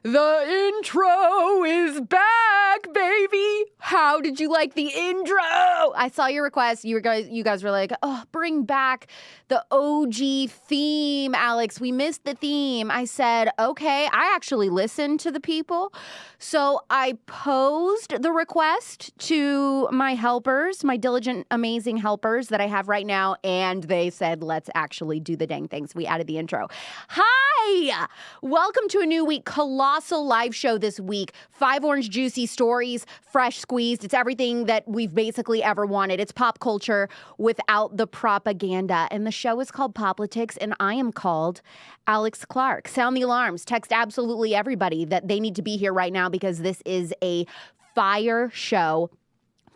The intro is back, baby. How did you like the intro? I saw your request. You guys were like, oh, bring back the OG theme, Alex. We missed the theme. I said, okay. I actually listened to the people. So I posed the request to my helpers, my diligent, amazing helpers that I have right now. And they said, let's actually do the dang things. We added the intro. Hi. Welcome to a new week. Colossal live show this week. 5 orange juicy stories, fresh squeezed. It's everything that we've basically ever wanted. It's pop culture without the propaganda. And the show is called POPlitics, and I am called Alex Clark. Sound the alarms. Text absolutely everybody that they need to be here right now because this is a fire show.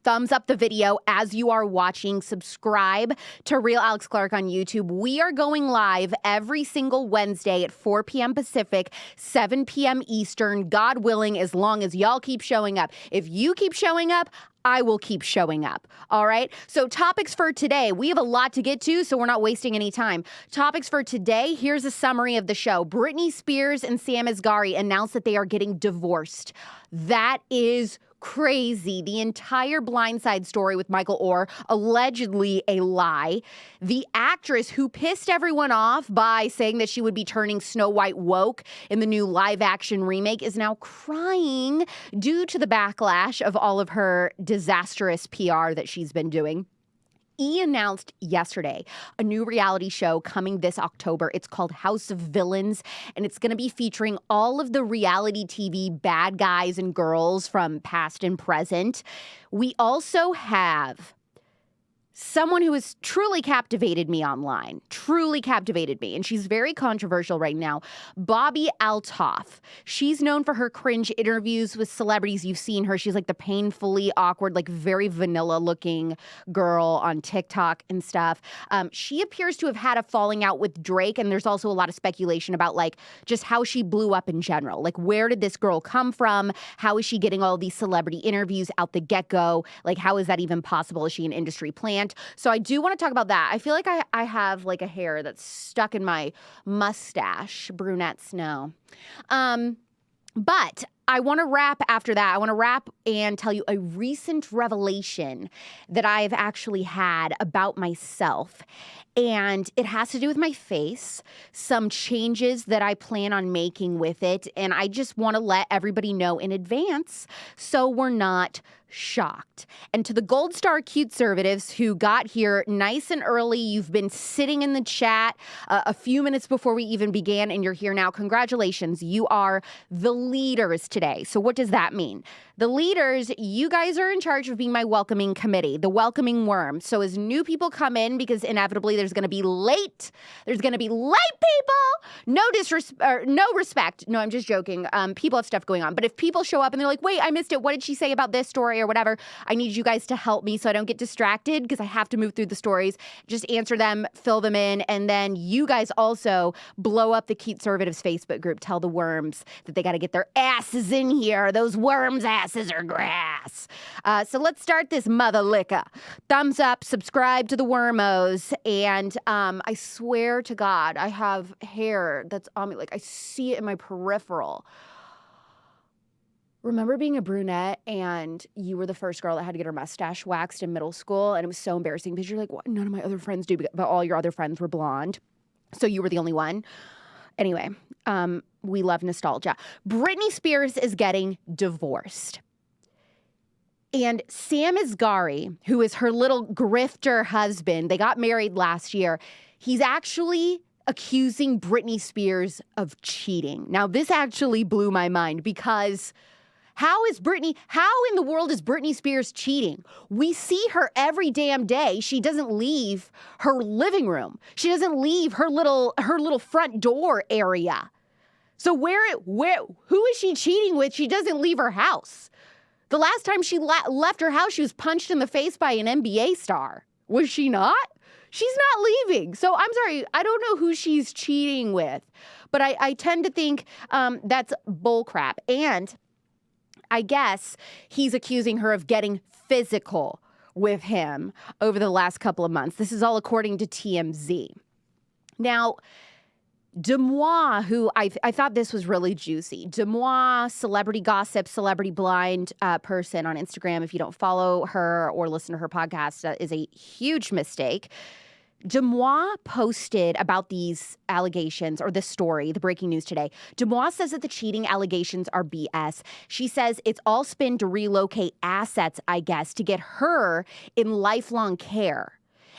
Thumbs up the video as you are watching. Subscribe to Real Alex Clark on YouTube. We are going live every single Wednesday at 4 p.m. Pacific, 7 p.m. Eastern, God willing, as long as y'all keep showing up. If you keep showing up, I will keep showing up. All right. So topics for today. We have a lot to get to, so we're not wasting any time. Topics for today. Here's a summary of the show. Britney Spears and Sam Asghari announced that they are getting divorced. That is crazy. The entire Blindside story with Michael Oher, allegedly a lie. The actress who pissed everyone off by saying that she would be turning Snow White woke in the new live-action remake is now crying due to the backlash of all of her disastrous PR that she's been doing. E announced yesterday a new reality show coming this October. It's called House of Villains, and it's going to be featuring all of the reality TV bad guys and girls from past and present. We also have someone who has truly captivated me online, truly captivated me, and she's very controversial right now, Bobbi Althoff. She's known for her cringe interviews with celebrities. You've seen her. She's like the painfully awkward, like very vanilla-looking girl on TikTok and stuff. She appears to have had a falling out with Drake, and there's also a lot of speculation about like just how she blew up in general. Like, where did this girl come from? How is she getting all these celebrity interviews out the get-go? Like, how is that even possible? Is she an industry plant? So I do want to talk about that. I feel like I have like a hair that's stuck in my mustache. Brunettes, no. But I want to wrap after that. I want to wrap and tell you a recent revelation that I've actually had about myself. And it has to do with my face, some changes that I plan on making with it. And I just want to let everybody know in advance so we're not shocked. And to the Gold Star Cute-servatives who got here nice and early, you've been sitting in the chat a few minutes before we even began, and you're here now. Congratulations. You are the leaders today. So what does that mean? The leaders, you guys are in charge of being my welcoming committee, the welcoming worm. So as new people come in, because inevitably there's going to be late people, no respect. No, I'm just joking. People have stuff going on. But if people show up and they're like, wait, I missed it. What did she say about this story or whatever? I need you guys to help me so I don't get distracted because I have to move through the stories. Just answer them, fill them in. And then you guys also blow up the Cute-servatives Facebook group. Tell the worms that they got to get their asses in here. Those worms' asses are grass. So let's start this mother licker. Thumbs up, subscribe to the wormos. And I swear to God, I have hair that's on me. Like I see it in my peripheral. Remember being a brunette and you were the first girl that had to get her mustache waxed in middle school, and it was so embarrassing because you're like, what? None of my other friends do, but all your other friends were blonde. So you were the only one. Anyway, we love nostalgia. Britney Spears is getting divorced. And Sam Asghari, who is her little grifter husband, they got married last year. He's actually accusing Britney Spears of cheating. Now, this actually blew my mind because how in the world is Britney Spears cheating? We see her every damn day. She doesn't leave her living room. She doesn't leave her little front door area. So who is she cheating with? She doesn't leave her house. The last time she left her house, she was punched in the face by an NBA star. Was she not? She's not leaving. So I'm sorry, I don't know who she's cheating with. But I tend to think that's bullcrap. And I guess he's accusing her of getting physical with him over the last couple of months. This is all according to TMZ. Now, Demois, who I thought this was really juicy. Demois, celebrity gossip, celebrity blind person on Instagram. If you don't follow her or listen to her podcast, that is a huge mistake. Demois posted about these allegations, or this story, the breaking news today. Demois says that the cheating allegations are BS. She says it's all spin to relocate assets, I guess, to get her in lifelong care.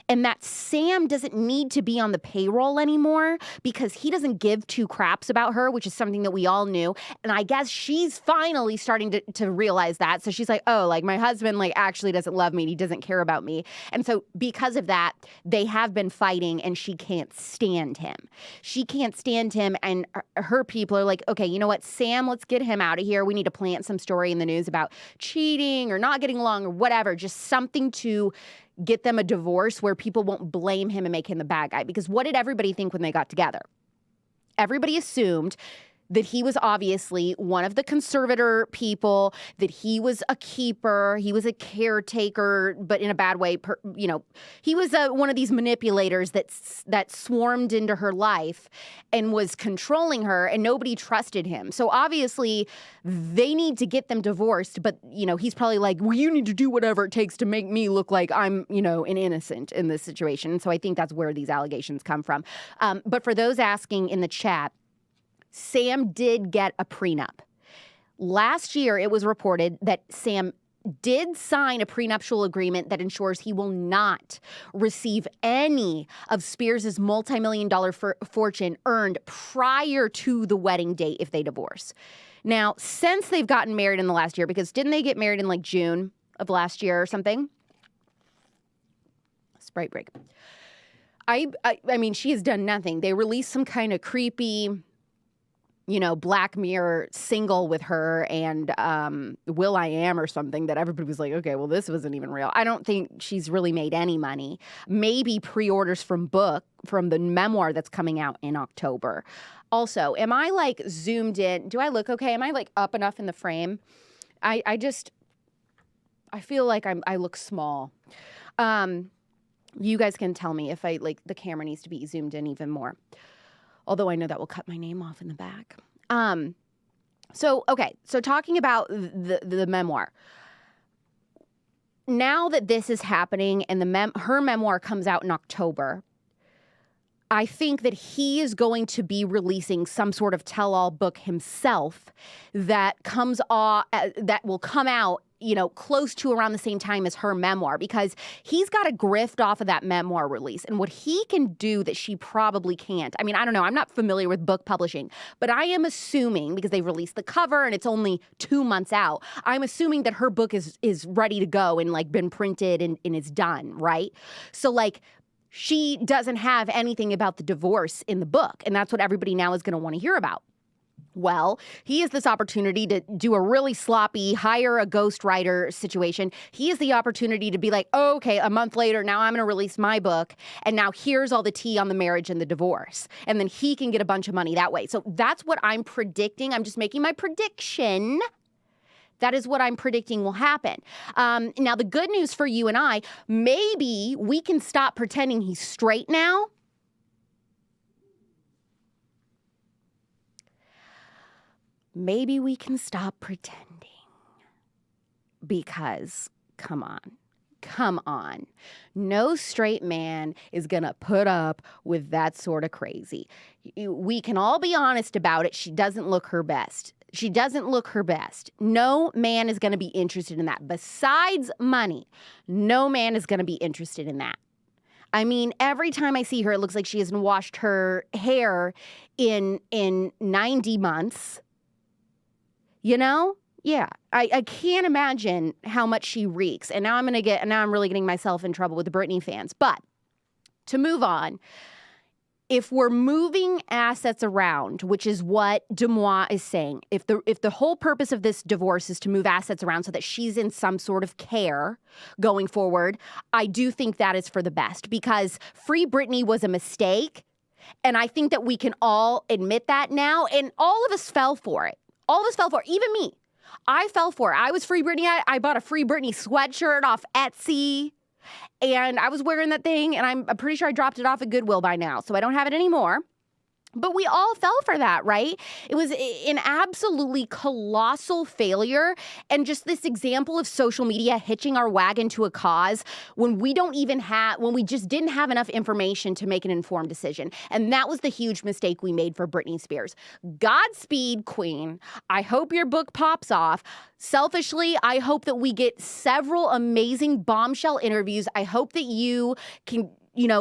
And that Sam doesn't need to be on the payroll anymore because he doesn't give two craps about her, which is something that we all knew. And I guess she's finally starting to realize that. So she's like, oh, like my husband like actually doesn't love me. He doesn't care about me. And so because of that, they have been fighting and she can't stand him. She can't stand him. And her people are like, okay, you know what, Sam, let's get him out of here. We need to plant some story in the news about cheating or not getting along or whatever. Just something to get them a divorce where people won't blame him and make him the bad guy. Because what did everybody think when they got together? Everybody assumed that he was obviously one of the conservator people, that he was a keeper, he was a caretaker, but in a bad way. He was one of these manipulators that swarmed into her life and was controlling her, and nobody trusted him. So obviously, they need to get them divorced, but, he's probably like, well, you need to do whatever it takes to make me look like I'm, an innocent in this situation. And so I think that's where these allegations come from. But for those asking in the chat, Sam did get a prenup. Last year, it was reported that Sam did sign a prenuptial agreement that ensures he will not receive any of Spears' multi-million-dollar fortune earned prior to the wedding date if they divorce. Now, since they've gotten married in the last year, because didn't they get married in like June of last year or something? Sprite break. I mean, she has done nothing. They released some kind of creepy, Black Mirror single with her and Will.i.am or something that everybody was like, okay, well, this wasn't even real. I don't think she's really made any money. Maybe pre-orders from the memoir that's coming out in October. Also, am I like zoomed in? Do I look okay? Am I like up enough in the frame? I feel like I look small. You guys can tell me if the camera needs to be zoomed in even more. Although I know that will cut my name off in the back. So talking about the memoir. Now that this is happening and her memoir comes out in October, I think that he is going to be releasing some sort of tell-all book himself that will come out close to around the same time as her memoir, because he's got a grift off of that memoir release and what he can do that she probably can't. I mean, I don't know. I'm not familiar with book publishing, but I am assuming, because they released the cover and it's only 2 months out, I'm assuming that her book is ready to go and like been printed and is done, right? So like, she doesn't have anything about the divorce in the book, and that's what everybody now is going to want to hear about. Well, he has this opportunity to do a really sloppy, hire a ghostwriter situation. He has the opportunity to be like, oh, okay, a month later, now I'm going to release my book, and now here's all the tea on the marriage and the divorce. And then he can get a bunch of money that way. So that's what I'm predicting. I'm just making my prediction. That is what I'm predicting will happen. Now, the good news for you and I, maybe we can stop pretending he's straight now. Maybe we can stop pretending. Because, come on. No straight man is going to put up with that sort of crazy. We can all be honest about it. She doesn't look her best. No man is going to be interested in that. Besides money, no man is going to be interested in that. I mean, every time I see her, it looks like she hasn't washed her hair in 90 months. Yeah, I can't imagine how much she reeks. And now I'm really getting myself in trouble with the Britney fans. But to move on, if we're moving assets around, which is what Demois is saying, if the whole purpose of this divorce is to move assets around so that she's in some sort of care going forward, I do think that is for the best, because Free Britney was a mistake. And I think that we can all admit that now. And all of us fell for it. Even me. I fell for it. I was Free Britney. I bought a Free Britney sweatshirt off Etsy. And I was wearing that thing, and I'm pretty sure I dropped it off at Goodwill by now, so I don't have it anymore. But we all fell for that, right? It was an absolutely colossal failure and just this example of social media hitching our wagon to a cause when we just didn't have enough information to make an informed decision. And that was the huge mistake we made for Britney Spears. Godspeed, Queen. I hope your book pops off. Selfishly, I hope that we get several amazing bombshell interviews. I hope that you can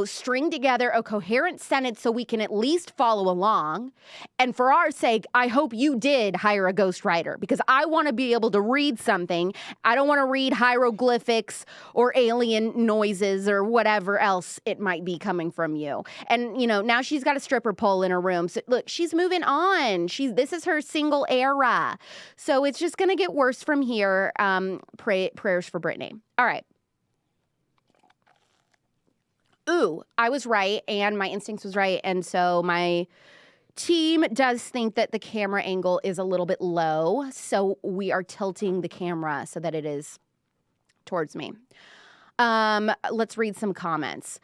string together a coherent sentence so we can at least follow along. And for our sake, I hope you did hire a ghostwriter because I want to be able to read something. I don't want to read hieroglyphics or alien noises or whatever else it might be coming from you. And, now she's got a stripper pole in her room. So look, she's moving on. This is her single era. So it's just going to get worse from here. Prayers for Britney. All right. Ooh, I was right, and my instincts was right, and so my team does think that the camera angle is a little bit low, so we are tilting the camera so that it is towards me. Let's read some comments.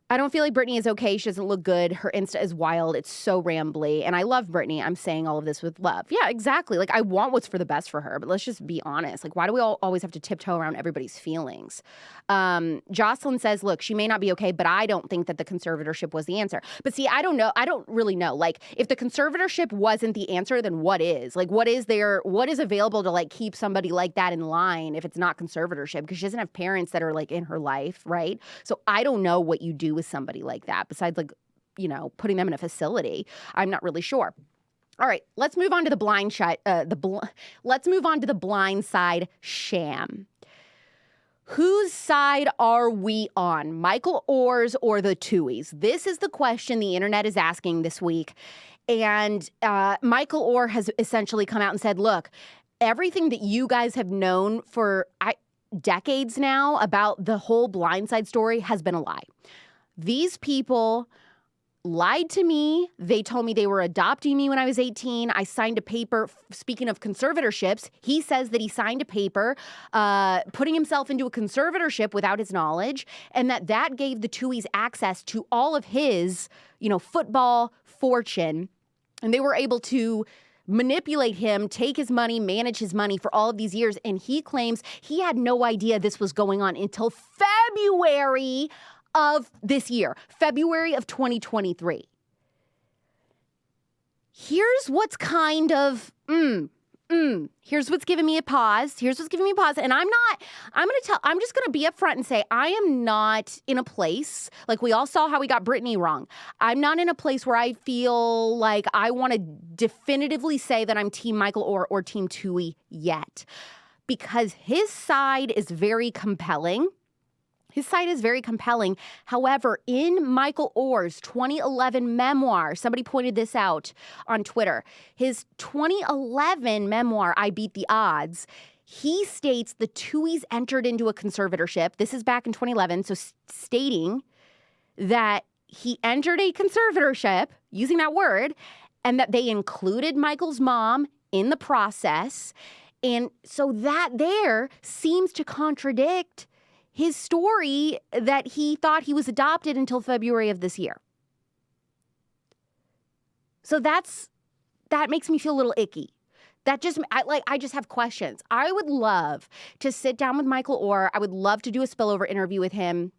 I don't feel like Britney is okay. She doesn't look good. Her Insta is wild. It's so rambly. And I love Britney. I'm saying all of this with love. Yeah, exactly. Like, I want what's for the best for her. But let's just be honest. Like, why do we always have to tiptoe around everybody's feelings? Jocelyn says, look, she may not be okay, but I don't think that the conservatorship was the answer. But see, I don't know. I don't really know. Like, if the conservatorship wasn't the answer, then what is? Like, what is available to, like, keep somebody like that in line if it's not conservatorship? Because she doesn't have parents that are, like, in her life, right? So I don't know what you do with somebody like that besides, like, putting them in a facility. I'm not really sure. All right, let's move on to the Blindside Sham. Whose side are we on, Michael Oher's or the Tuohys? This is the question the internet is asking this week. And Michael Oher has essentially come out and said, look, everything that you guys have known for decades now about the whole Blindside story has been a lie. These people lied to me. They told me they were adopting me when I was 18. I signed a paper. Speaking of conservatorships, he says that he signed a paper putting himself into a conservatorship without his knowledge, and that gave the Tuohys access to all of his, football fortune. And they were able to manipulate him, take his money, manage his money for all of these years. And he claims he had no idea this was going on until February of this year, February of 2023. Here's what's kind of, here's what's giving me a pause. And I'm just going to be upfront and say, I am not in a place, like we all saw how we got Britney wrong. I'm not in a place where I feel like I want to definitively say that I'm Team Michael or Team Tuohy yet, because his side is very compelling. However, in Michael Oher's 2011 memoir, somebody pointed this out on Twitter, his 2011 memoir, I Beat the Odds, he states the Tuohys entered into a conservatorship. This is back in 2011, so stating that he entered a conservatorship, using that word, and that they included Michael's mom in the process. And so that there seems to contradict his story that he thought he was adopted until February of this year. So that makes me feel a little icky. I just have questions. I would love to sit down with Michael Oher. I would love to do a spillover interview with him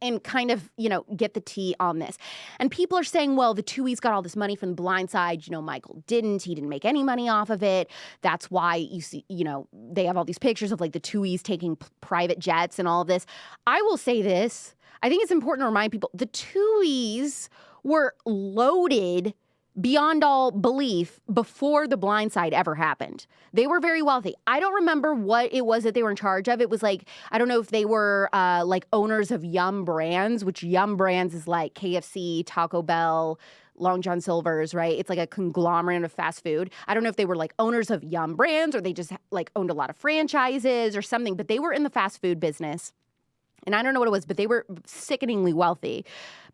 and kind of, get the tea on this. And people are saying, well, the Tuohys got all this money from the Blindside. Michael didn't. He didn't make any money off of it. That's why you see, they have all these pictures of, like, the Tuohys taking private jets and all of this. I will say this. I think it's important to remind people the Tuohys were loaded beyond all belief before the Blindside ever happened. They were very wealthy. I don't remember what it was that they were in charge of. It was like, I don't know if they were like owners of Yum Brands, which Yum Brands is like KFC, Taco Bell, Long John Silver's, right? It's like a conglomerate of fast food. I don't know if they were like owners of Yum Brands or they just like owned a lot of franchises or something, but they were in the fast food business. And I don't know what it was, but they were sickeningly wealthy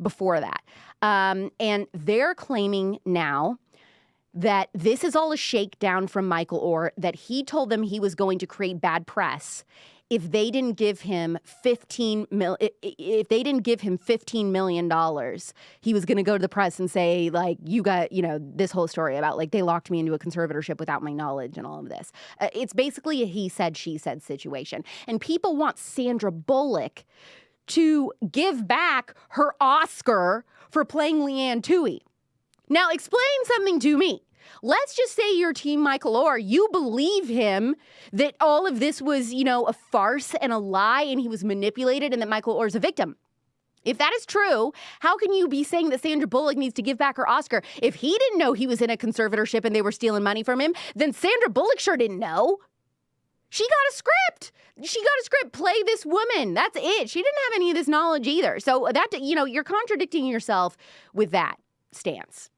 before that. And they're claiming now that this is all a shakedown from Michael Oher, that he told them he was going to create bad press. if they didn't give him $15 million, he was going to go to the press and say, like, you got, this whole story about, like, they locked me into a conservatorship without my knowledge and all of this. It's basically a he said, she said situation. And people want Sandra Bullock to give back her Oscar for playing Leanne Toohey. Now, explain something to me. Let's just say you're Team Michael Oher. You believe him that all of this was, a farce and a lie and he was manipulated and that Michael Oher's a victim. If that is true, how can you be saying that Sandra Bullock needs to give back her Oscar? If he didn't know he was in a conservatorship and they were stealing money from him, then Sandra Bullock sure didn't know. She got a script. Play this woman. That's it. She didn't have any of this knowledge either. So that, you're contradicting yourself with that stance.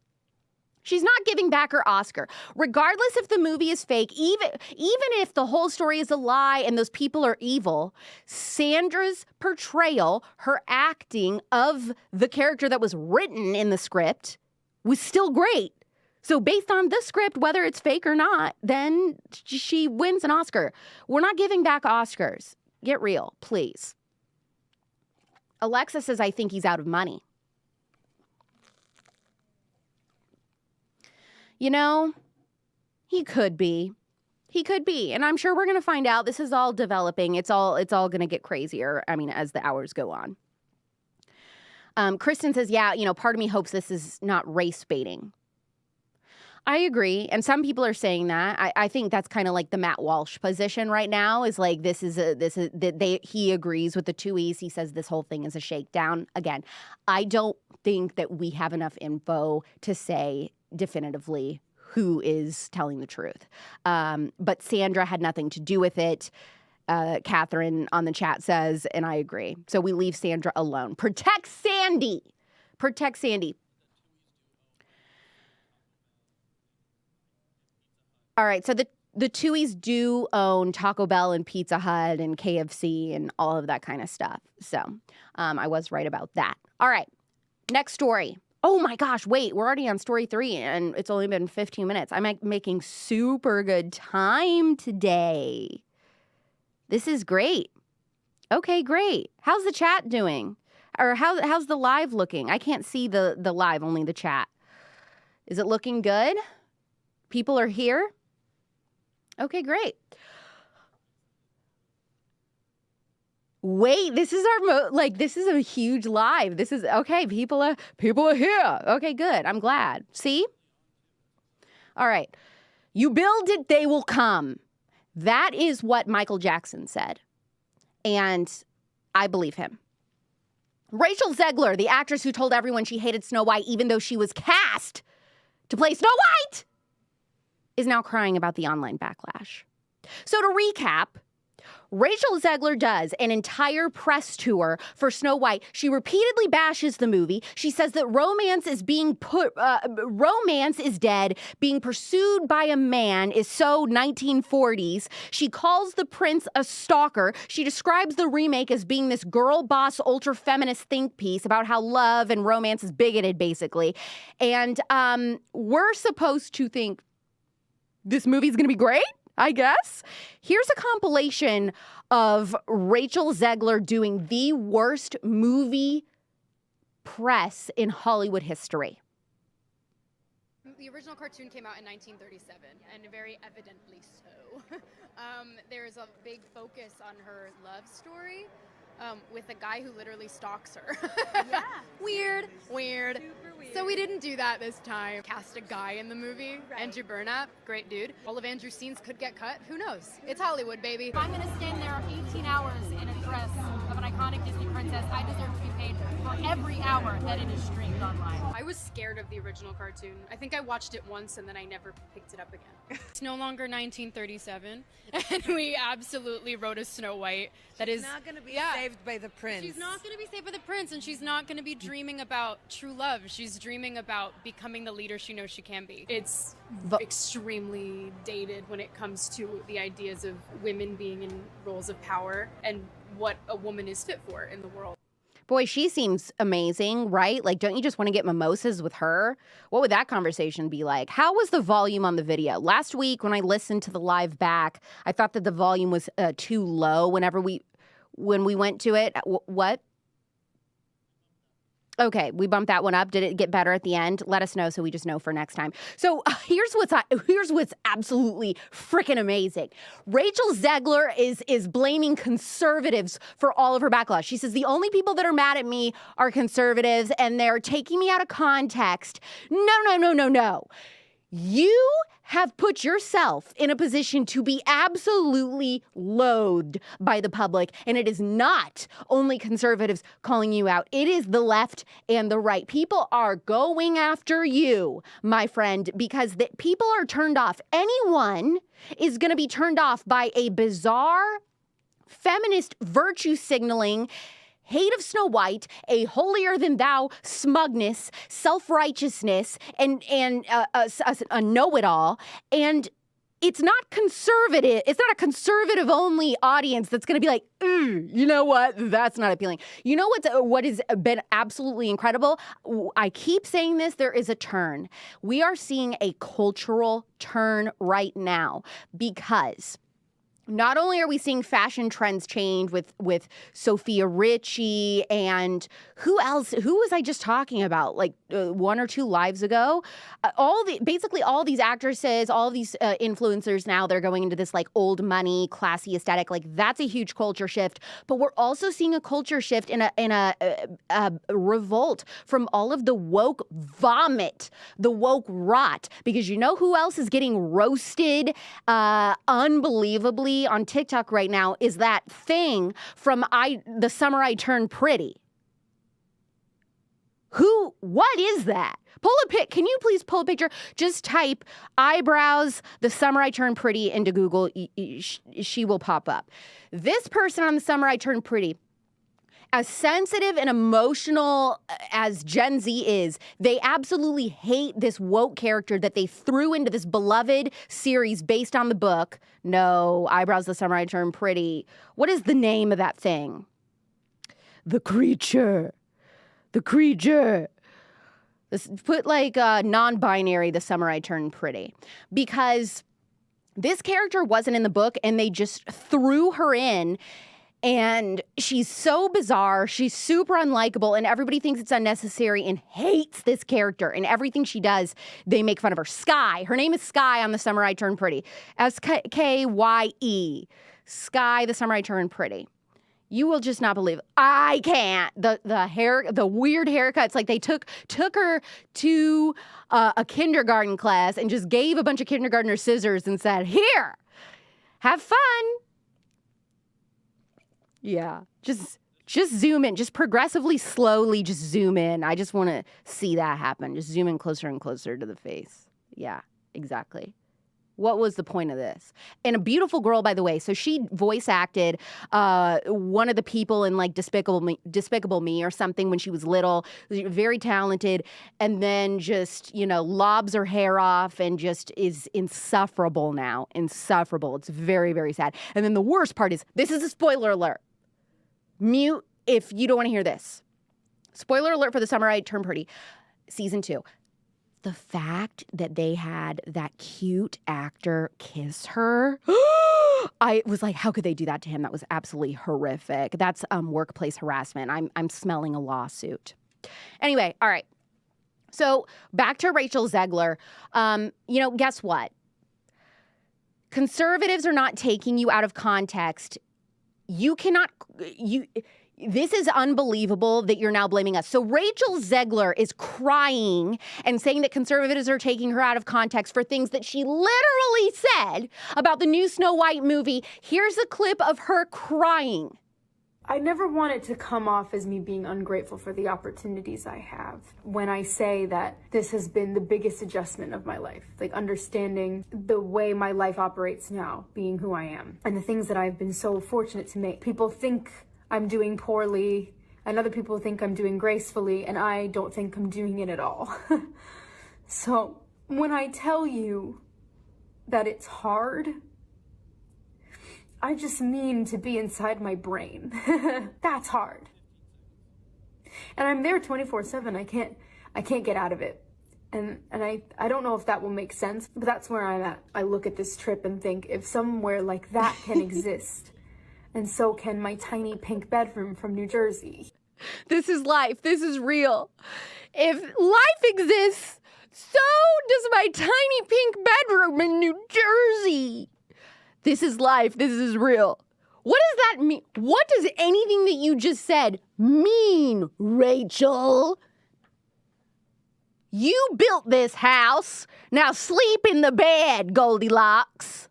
She's not giving back her Oscar. Regardless if the movie is fake, even if the whole story is a lie and those people are evil, Sandra's portrayal, her acting of the character that was written in the script was still great. So based on the script, whether it's fake or not, then she wins an Oscar. We're not giving back Oscars. Get real, please. Alexa says, I think he's out of money. He could be. And I'm sure we're going to find out. This is all developing. It's all going to get crazier, as the hours go on. Kristen says, yeah, part of me hopes this is not race baiting. I agree. And some people are saying that. I think that's kind of like the Matt Walsh position right now is like, he agrees with the Tooheys. He says this whole thing is a shakedown. Again, I don't think that we have enough info to say definitively who is telling the truth. But Sandra had nothing to do with it. Catherine on the chat says, and I agree. So we leave Sandra alone. Protect Sandy. All right, so the Tooheys do own Taco Bell and Pizza Hut and KFC and all of that kind of stuff. So I was right about that. All right, next story. Oh my gosh, wait, we're already on story 3 and it's only been 15 minutes. I'm making super good time today. This is great. Okay, great. How's the chat doing? Or how's the live looking? I can't see the live, only the chat. Is it looking good? People are here? Okay, great. Wait, this is this is a huge live. This is okay. People are here. Okay, good. I'm glad. See? All right. You build it, they will come. That is what Michael Jackson said. And I believe him. Rachel Zegler, the actress who told everyone she hated Snow White even though she was cast to play Snow White, is now crying about the online backlash. So to recap, Rachel Zegler does an entire press tour for Snow White. She repeatedly bashes the movie. She says that romance is dead. Being pursued by a man is so 1940s. She calls the prince a stalker. She describes the remake as being this girl boss, ultra feminist think piece about how love and romance is bigoted, basically. And we're supposed to think this movie's going to be great, I guess. Here's a compilation of Rachel Zegler doing the worst movie press in Hollywood history. The original cartoon came out in 1937, and very evidently so. There's a big focus on her love story with a guy who literally stalks her. Yeah. Weird. Super weird. So we didn't do that this time. Cast a guy in the movie. Right. Andrew Burnap, great dude. All of Andrew's scenes could get cut. Who knows? It's Hollywood, baby. If I'm going to stand there 18 hours in a dress of an iconic Disney princess, I deserve to be paid for every hour that it is streamed online. I was scared of the original cartoon. I think I watched it once and then I never picked it up again. It's no longer 1937, and we absolutely wrote a Snow White that She's is not going to be saved by the prince. She's not going to be saved by the prince, and she's not going to be dreaming about true love. She's dreaming about becoming the leader she knows she can be. It's extremely dated when it comes to the ideas of women being in roles of power and what a woman is fit for in the world. Boy, she seems amazing, right? Like, don't you just want to get mimosas with her? What would that conversation be like? How was the volume on the video? Last week when I listened to the live back, I thought that the volume was too low when we went to it. What? Okay, we bumped that one up. Did it get better at the end? Let us know so we just know for next time. So here's what's absolutely freaking amazing. Rachel Zegler is blaming conservatives for all of her backlash. She says the only people that are mad at me are conservatives and they're taking me out of context. No. You have put yourself in a position to be absolutely loathed by the public, and it is not only conservatives calling you out. It is the left and the right. People are going after you, my friend, because people are turned off. Anyone is going to be turned off by a bizarre feminist virtue signaling hate of Snow White, a holier-than-thou smugness, self-righteousness, and a know-it-all. And it's not conservative. It's not a conservative-only audience that's going to be like, you know what? That's not appealing. You know what has been absolutely incredible? I keep saying this. There is a turn. We are seeing a cultural turn right now because not only are we seeing fashion trends change with Sophia Richie and who else? Who was I just talking about? Like 1 or 2 lives ago, basically all these actresses, all these influencers now they're going into this like old money, classy aesthetic. Like that's a huge culture shift. But we're also seeing a culture shift in a revolt from all of the woke vomit, the woke rot. Because you know who else is getting roasted unbelievably on TikTok right now is that thing from the Summer I Turned Pretty. What is that? Can you please pull a picture? Just type eyebrows, the Summer I Turned Pretty into Google. She will pop up. This person on the Summer I Turned Pretty, as sensitive and emotional as Gen Z is, they absolutely hate this woke character that they threw into this beloved series based on the book. No, Eyebrows, the Summer I Turned Pretty. What is the name of that thing? The Creature. Put like non-binary, the Summer I Turned Pretty. Because this character wasn't in the book and they just threw her in. And she's so bizarre, she's super unlikable, and everybody thinks it's unnecessary and hates this character. And everything she does, they make fun of her. Skye. Her name is Skye on The Summer I Turned Pretty. Skye. Skye, The Summer I Turned Pretty. You will just not believe. I can't. The hair, the weird haircuts. Like they took her to a kindergarten class and just gave a bunch of kindergartners scissors and said, "Here, have fun." Yeah, just zoom in, just progressively, slowly, just zoom in. I just want to see that happen. Just zoom in closer and closer to the face. Yeah, exactly. What was the point of this? And a beautiful girl, by the way. So she voice acted one of the people in like Despicable Me or something when she was little. Very talented. And then just, lobs her hair off and just is insufferable now. Insufferable. It's very, very sad. And then the worst part is, this is a spoiler alert. Mute if you don't want to hear this. Spoiler alert for The Summer I Turned Pretty, season 2. The fact that they had that cute actor kiss her, I was like, how could they do that to him? That was absolutely horrific. That's workplace harassment. I'm smelling a lawsuit. Anyway, all right. So back to Rachel Zegler. Guess what? Conservatives are not taking you out of context. This is unbelievable that you're now blaming us. So Rachel Zegler is crying and saying that conservatives are taking her out of context for things that she literally said about the new Snow White movie. Here's a clip of her crying. I never want it to come off as me being ungrateful for the opportunities I have when I say that this has been the biggest adjustment of my life, like understanding the way my life operates now, being who I am, and the things that I've been so fortunate to make. People think I'm doing poorly, and other people think I'm doing gracefully, and I don't think I'm doing it at all. So when I tell you that it's hard, I just mean to be inside my brain. That's hard. And I'm there 24/7. I can't get out of it. And I don't know if that will make sense, but that's where I'm at. I look at this trip and think, if somewhere like that can exist, and so can my tiny pink bedroom from New Jersey. This is life. This is real. If life exists, so does my tiny pink bedroom in New Jersey. This is life. This is real. What does that mean? What does anything that you just said mean, Rachel? You built this house. Now sleep in the bed, Goldilocks.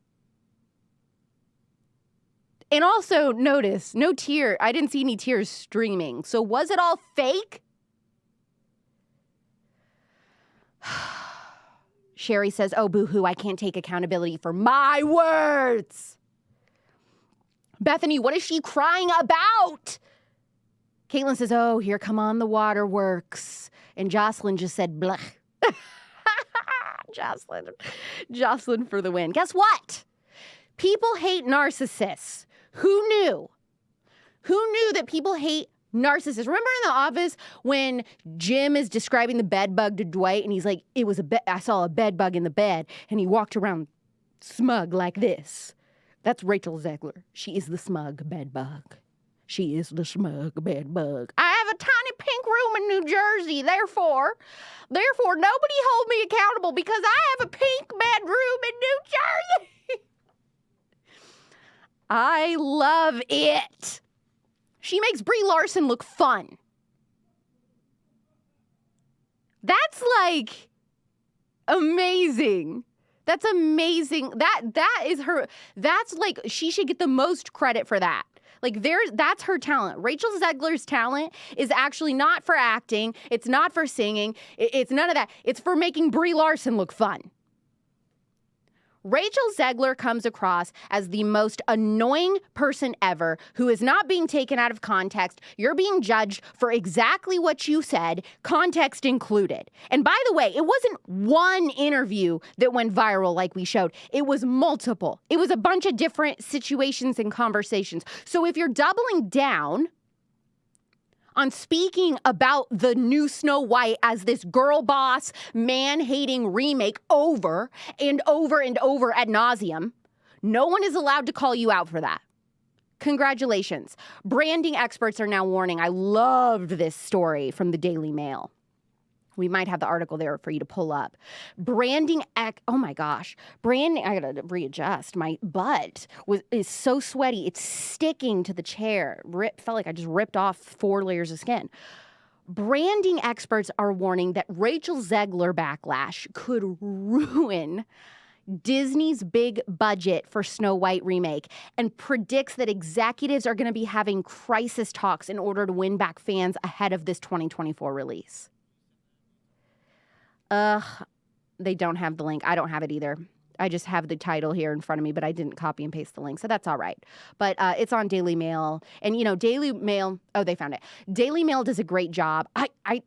And also notice, no tear. I didn't see any tears streaming. So was it all fake? Sherry says, oh, boo-hoo, I can't take accountability for my words. Bethany, what is she crying about? Caitlin says, oh, here come on the waterworks. And Jocelyn just said, blah. Jocelyn for the win. Guess what? People hate narcissists. Who knew? Who knew that people hate narcissists? Remember in The Office when Jim is describing the bed bug to Dwight and he's like, I saw a bed bug in the bed, and he walked around smug like this. That's Rachel Zegler. She is the smug bed bug. She is the smug bed bug. I have a tiny pink room in New Jersey. Therefore, nobody hold me accountable because I have a pink bedroom in New Jersey. I love it. She makes Brie Larson look fun. That's like amazing. That's amazing. That is her. That's like, she should get the most credit for that. Like that's her talent. Rachel Zegler's talent is actually not for acting. It's not for singing. It's none of that. It's for making Brie Larson look fun. Rachel Zegler comes across as the most annoying person ever who is not being taken out of context. You're being judged for exactly what you said, context included. And by the way, it wasn't one interview that went viral like we showed. It was multiple. It was a bunch of different situations and conversations. So if you're doubling down on speaking about the new Snow White as this girl boss, man-hating remake over and over and over ad nauseum, no one is allowed to call you out for that. Congratulations. Branding experts are now warning. I loved this story from the Daily Mail. We might have the article there for you to pull up. Oh my gosh. Branding, I gotta readjust. My butt is so sweaty. It's sticking to the chair. Felt like I just ripped off 4 layers of skin. Branding experts are warning that Rachel Zegler backlash could ruin Disney's big budget for Snow White remake, and predicts that executives are gonna be having crisis talks in order to win back fans ahead of this 2024 release. They don't have the link. I don't have it either. I just have the title here in front of me, but I didn't copy and paste the link, so that's all right. But it's on Daily Mail, and Daily Mail. Oh, they found it. Daily Mail does a great job.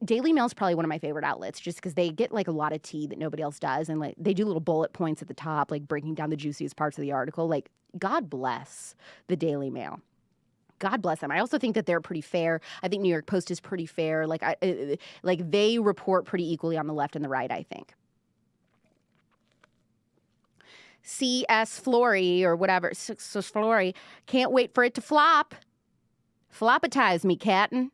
Daily Mail is probably one of my favorite outlets, just because they get like a lot of tea that nobody else does, and like they do little bullet points at the top, like breaking down the juiciest parts of the article. Like, God bless the Daily Mail. God bless them. I also think that they're pretty fair. I think New York Post is pretty fair. Like they report pretty equally on the left and the right, I think. C.S. Flory or whatever, Flory, can't wait for it to flop. Flopitize me, Catton.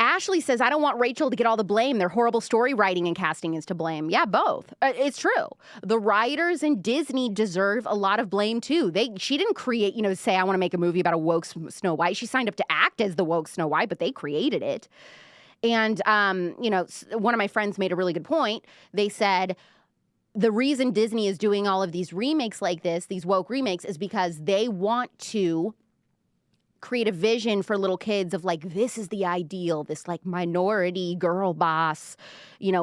Ashley says, I don't want Rachel to get all the blame. Their horrible story writing and casting is to blame. Yeah, both. It's true. The writers in Disney deserve a lot of blame, too. She didn't create, say, I want to make a movie about a woke Snow White. She signed up to act as the woke Snow White, but they created it. And, one of my friends made a really good point. They said, the reason Disney is doing all of these remakes like this, these woke remakes, is because they want to create a vision for little kids of like, this is the ideal, this like minority girl boss,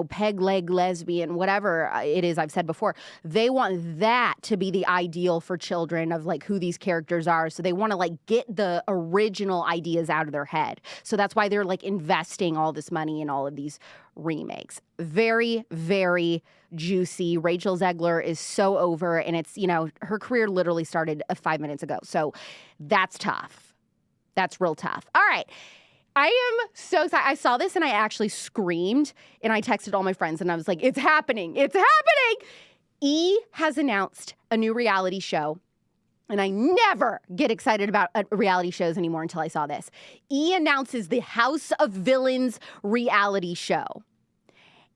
peg leg lesbian, whatever it is I've said before. They want that to be the ideal for children of like who these characters are. So they want to like get the original ideas out of their head. So that's why they're like investing all this money in all of these remakes. Very, very juicy. Rachel Zegler is so over, and it's, her career literally started 5 minutes ago. So that's tough. That's real tough. All right. I am so excited. I saw this and I actually screamed and I texted all my friends and I was like, it's happening. It's happening. E has announced a new reality show. And I never get excited about reality shows anymore until I saw this. E announces the House of Villains reality show.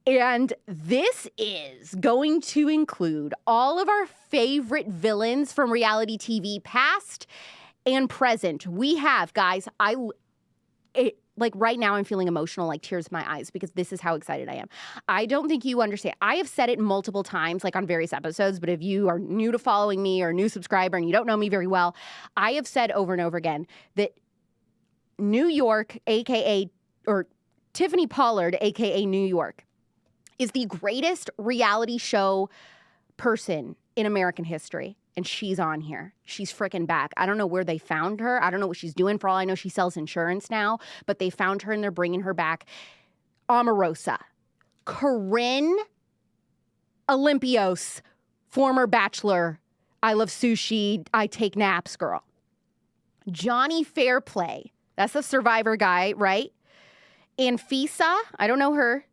And this is going to include all of our favorite villains from reality TV, past and present. We have, guys, like right now I'm feeling emotional, like tears in my eyes, because this is how excited I am. I don't think you understand. I have said it multiple times, like on various episodes, but if you are new to following me or a new subscriber and you don't know me very well, I have said over and over again that New York, AKA, or Tiffany Pollard, AKA New York, is the greatest reality show person in American history. And she's on here. She's freaking back. I don't know where they found her. I don't know what she's doing. For all I know, she sells insurance now. But they found her and they're bringing her back. Omarosa. Corinne Olympios, former Bachelor. I love sushi. I take naps, girl. Johnny Fairplay. That's the Survivor guy, right? Anfisa. I don't know her.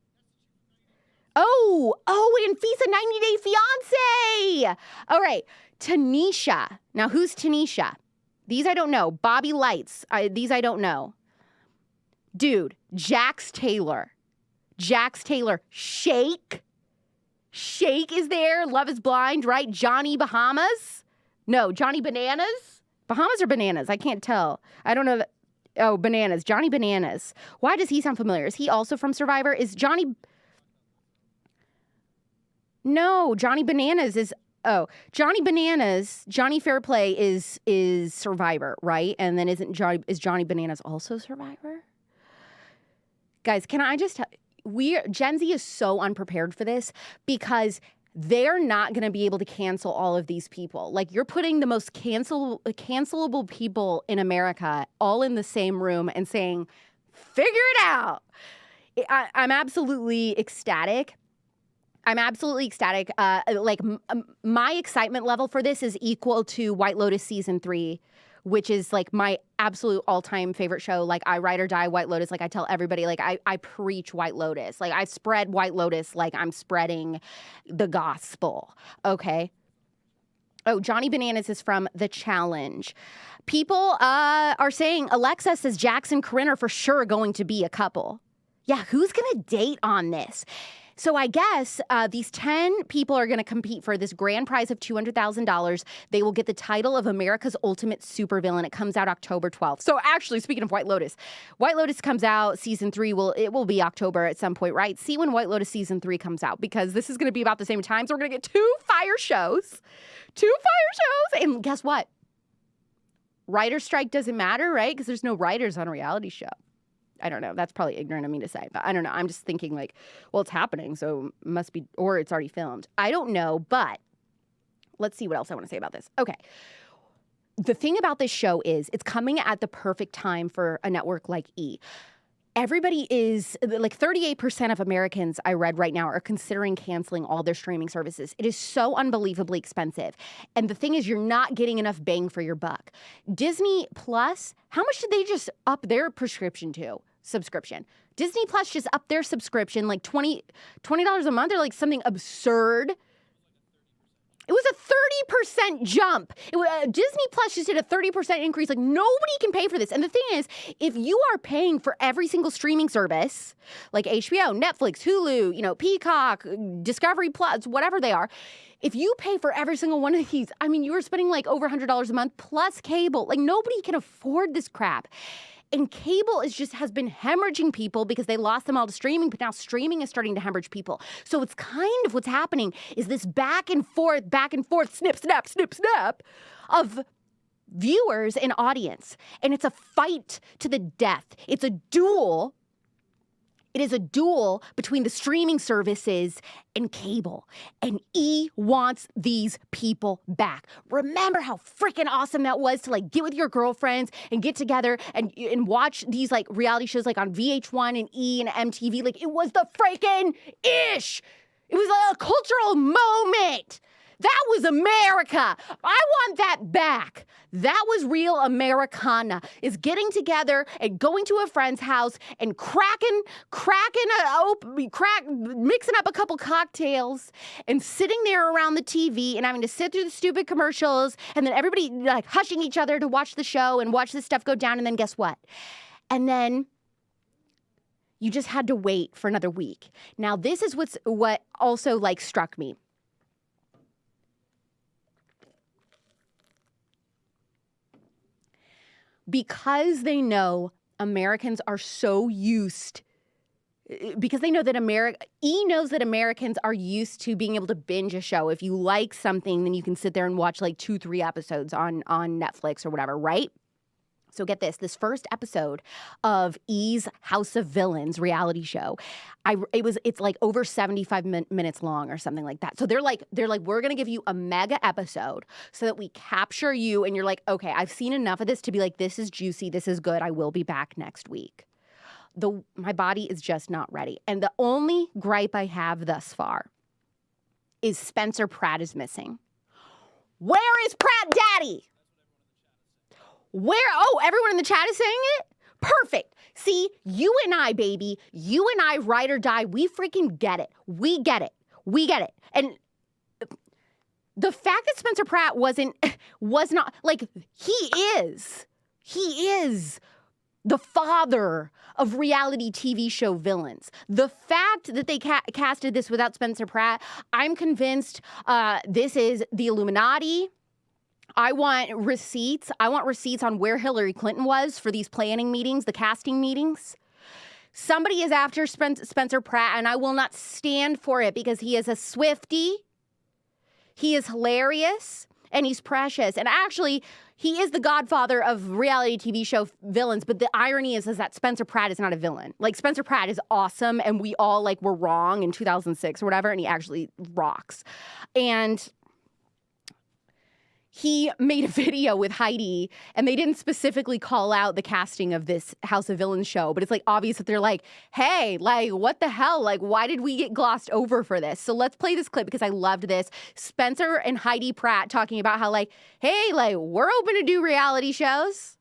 Oh, Anfisa, 90 Day Fiancé. All right. Tanisha. Now, who's Tanisha? These I don't know. Bobby Lights. These I don't know. Dude, Jax Taylor. Shake. Shake is there. Love is Blind, right? Johnny Bahamas. No, Johnny Bananas. Bahamas or Bananas? I can't tell. I don't know. Oh, Bananas. Johnny Bananas. Why does he sound familiar? Is he also from Survivor? Is Johnny... No, Johnny Bananas is... Oh, Johnny Bananas, Johnny Fairplay is Survivor, right? And then is Johnny Bananas also Survivor? Guys, can I just Gen Z is so unprepared for this because they're not going to be able to cancel all of these people. Like, you're putting the most cancelable people in America all in the same room and saying, figure it out. I'm absolutely ecstatic. My excitement level for this is equal to White Lotus season 3, which is like my absolute all-time favorite show. Like, I ride or die White Lotus. Like, I tell everybody, like, I preach White Lotus. Like, I spread White Lotus like I'm spreading the gospel. Okay. Oh, Johnny Bananas is from The Challenge. People are saying, Alexa says Jax and Corinne are for sure going to be a couple. Yeah, who's going to date on this? So I guess these 10 people are going to compete for this grand prize of $200,000. They will get the title of America's Ultimate Supervillain. It comes out October 12th. So actually, speaking of White Lotus comes out, season 3 will be October at some point, right? See when White Lotus season 3 comes out, because this is going to be about the same time. So we're going to get 2 fire shows. And guess what? Writer strike doesn't matter, right? Because there's no writers on a reality show. I don't know. That's probably ignorant of me to say, but I don't know. I'm just thinking like, well, it's happening, so it must be, or it's already filmed. I don't know, but let's see what else I want to say about this. Okay. The thing about this show is it's coming at the perfect time for a network like E. Everybody is, like 38% of Americans I read right now are considering canceling all their streaming services. It is so unbelievably expensive. And the thing is, you're not getting enough bang for your buck. Disney Plus, how much did they just up their subscription? Disney Plus just upped their subscription like $20 a month, or like something absurd. It was a 30% jump. Disney Plus just did a 30% increase. Like, nobody can pay for this. And the thing is, if you are paying for every single streaming service, like HBO, Netflix, Hulu, Peacock, Discovery Plus, whatever they are, if you pay for every single one of these, I mean, you are spending like over $100 a month plus cable. Like, nobody can afford this crap. And cable has been hemorrhaging people because they lost them all to streaming, but now streaming is starting to hemorrhage people. So it's kind of what's happening is this back and forth, snip, snap of viewers and audience. And it's a fight to the death. It's a duel. It is a duel between the streaming services and cable. And E wants these people back. Remember how freaking awesome that was to like get with your girlfriends and get together and watch these like reality shows like on VH1 and E and MTV. Like, it was the freaking ish. It was like a cultural moment. That was America. I want that back. That was real Americana, is getting together and going to a friend's house and mixing up a couple cocktails and sitting there around the TV and having to sit through the stupid commercials and then everybody like hushing each other to watch the show and watch this stuff go down. And then guess what? And then you just had to wait for another week. Now, this is what also like struck me. Because they know Americans are so used, because they know that E knows that Americans are used to being able to binge a show. If you like something, then you can sit there and watch like 2-3 episodes on Netflix or whatever, right? So get this first episode of E's House of Villains reality show, it's like over 75 minutes long or something like that. So they're like, we're going to give you a mega episode so that we capture you. And you're like, okay, I've seen enough of this to be like, this is juicy. This is good. I will be back next week. My body is just not ready. And the only gripe I have thus far is Spencer Pratt is missing. Where is Pratt Daddy? Everyone in the chat is saying it? Perfect. See, you and I, baby, you and I, ride or die, we freaking get it. We get it. And the fact that Spencer Pratt was not, like, he is the father of reality TV show villains. The fact that they casted this without Spencer Pratt, I'm convinced this is the Illuminati. I want receipts. On where Hillary Clinton was for these planning meetings, the casting meetings. Somebody is after Spencer Pratt, and I will not stand for it because he is a Swiftie. He is hilarious, and he's precious. And actually, he is the godfather of reality TV show villains, but the irony is that Spencer Pratt is not a villain. Like, Spencer Pratt is awesome, and we all, like, were wrong in 2006 or whatever, and he actually rocks. And he made a video with Heidi, and they didn't specifically call out the casting of this House of Villains show, but it's like obvious that they're like, hey, like, what the hell? Like, why did we get glossed over for this? So let's play this clip because I loved this. Spencer and Heidi Pratt talking about how, like, hey, like, we're open to do reality shows.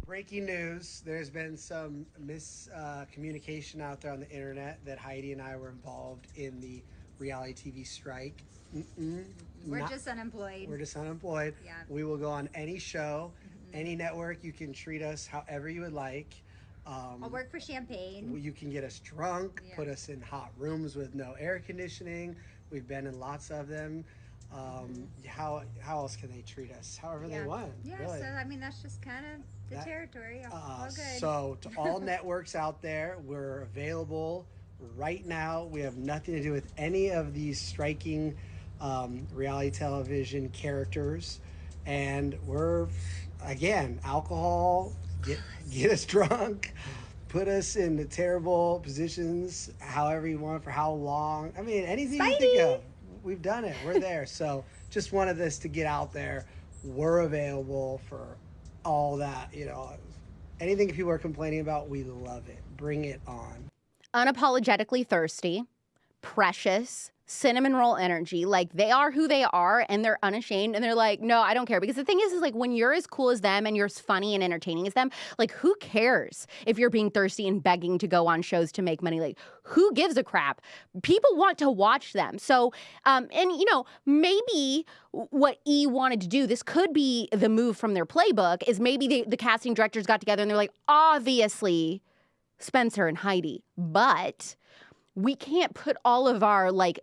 Breaking news, there's been some miscommunication out there on the internet that Heidi and I were involved in the reality TV strike. We're just unemployed. Yeah. We will go on any show, any network. You can treat us however you would like. I'll work for champagne. You can get us drunk, put us in hot rooms with no air conditioning. We've been in lots of them. How else can they treat us? However they want. Yeah, really. So I mean, that's just kind of the territory. All good. So to all networks out there, we're available right now. We have nothing to do with any of these striking reality television characters, and we're, again, alcohol, get us drunk, put us in the terrible positions however you want, for how long. I mean, anything you think of, we've done it. We're there. So just wanted this to get out there. We're available for all that, anything people are complaining about, we love it. Bring it on. Unapologetically thirsty, precious, cinnamon roll energy. Like, they are who they are, and they're unashamed, and they're like, no, I don't care. Because the thing is like, when you're as cool as them and you're as funny and entertaining as them, like, who cares if you're being thirsty and begging to go on shows to make money? Like, who gives a crap? People want to watch them. So, maybe what E wanted to do, this could be the move from their playbook, is maybe the casting directors got together and they're like, obviously Spencer and Heidi, but we can't put all of our, like,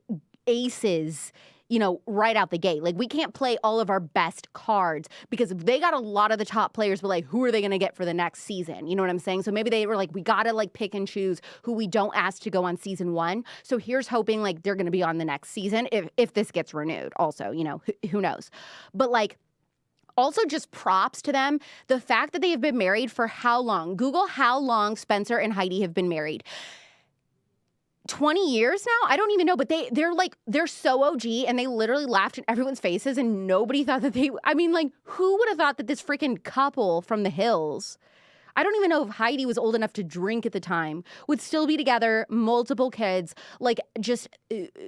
aces, right out the gate. Like, we can't play all of our best cards because they got a lot of the top players, but, like, who are they going to get for the next season? You know what I'm saying? So maybe they were like, we got to, like, pick and choose who we don't ask to go on season 1. So here's hoping, like, they're going to be on the next season if this gets renewed also, who knows? But, like, also just props to them. The fact that they have been married for how long? Google how long Spencer and Heidi have been married. 20 years now? I don't even know, but they're so OG, and they literally laughed in everyone's faces, and nobody thought that who would have thought that this freaking couple from the hills, I don't even know if Heidi was old enough to drink at the time, would still be together, multiple kids, like just,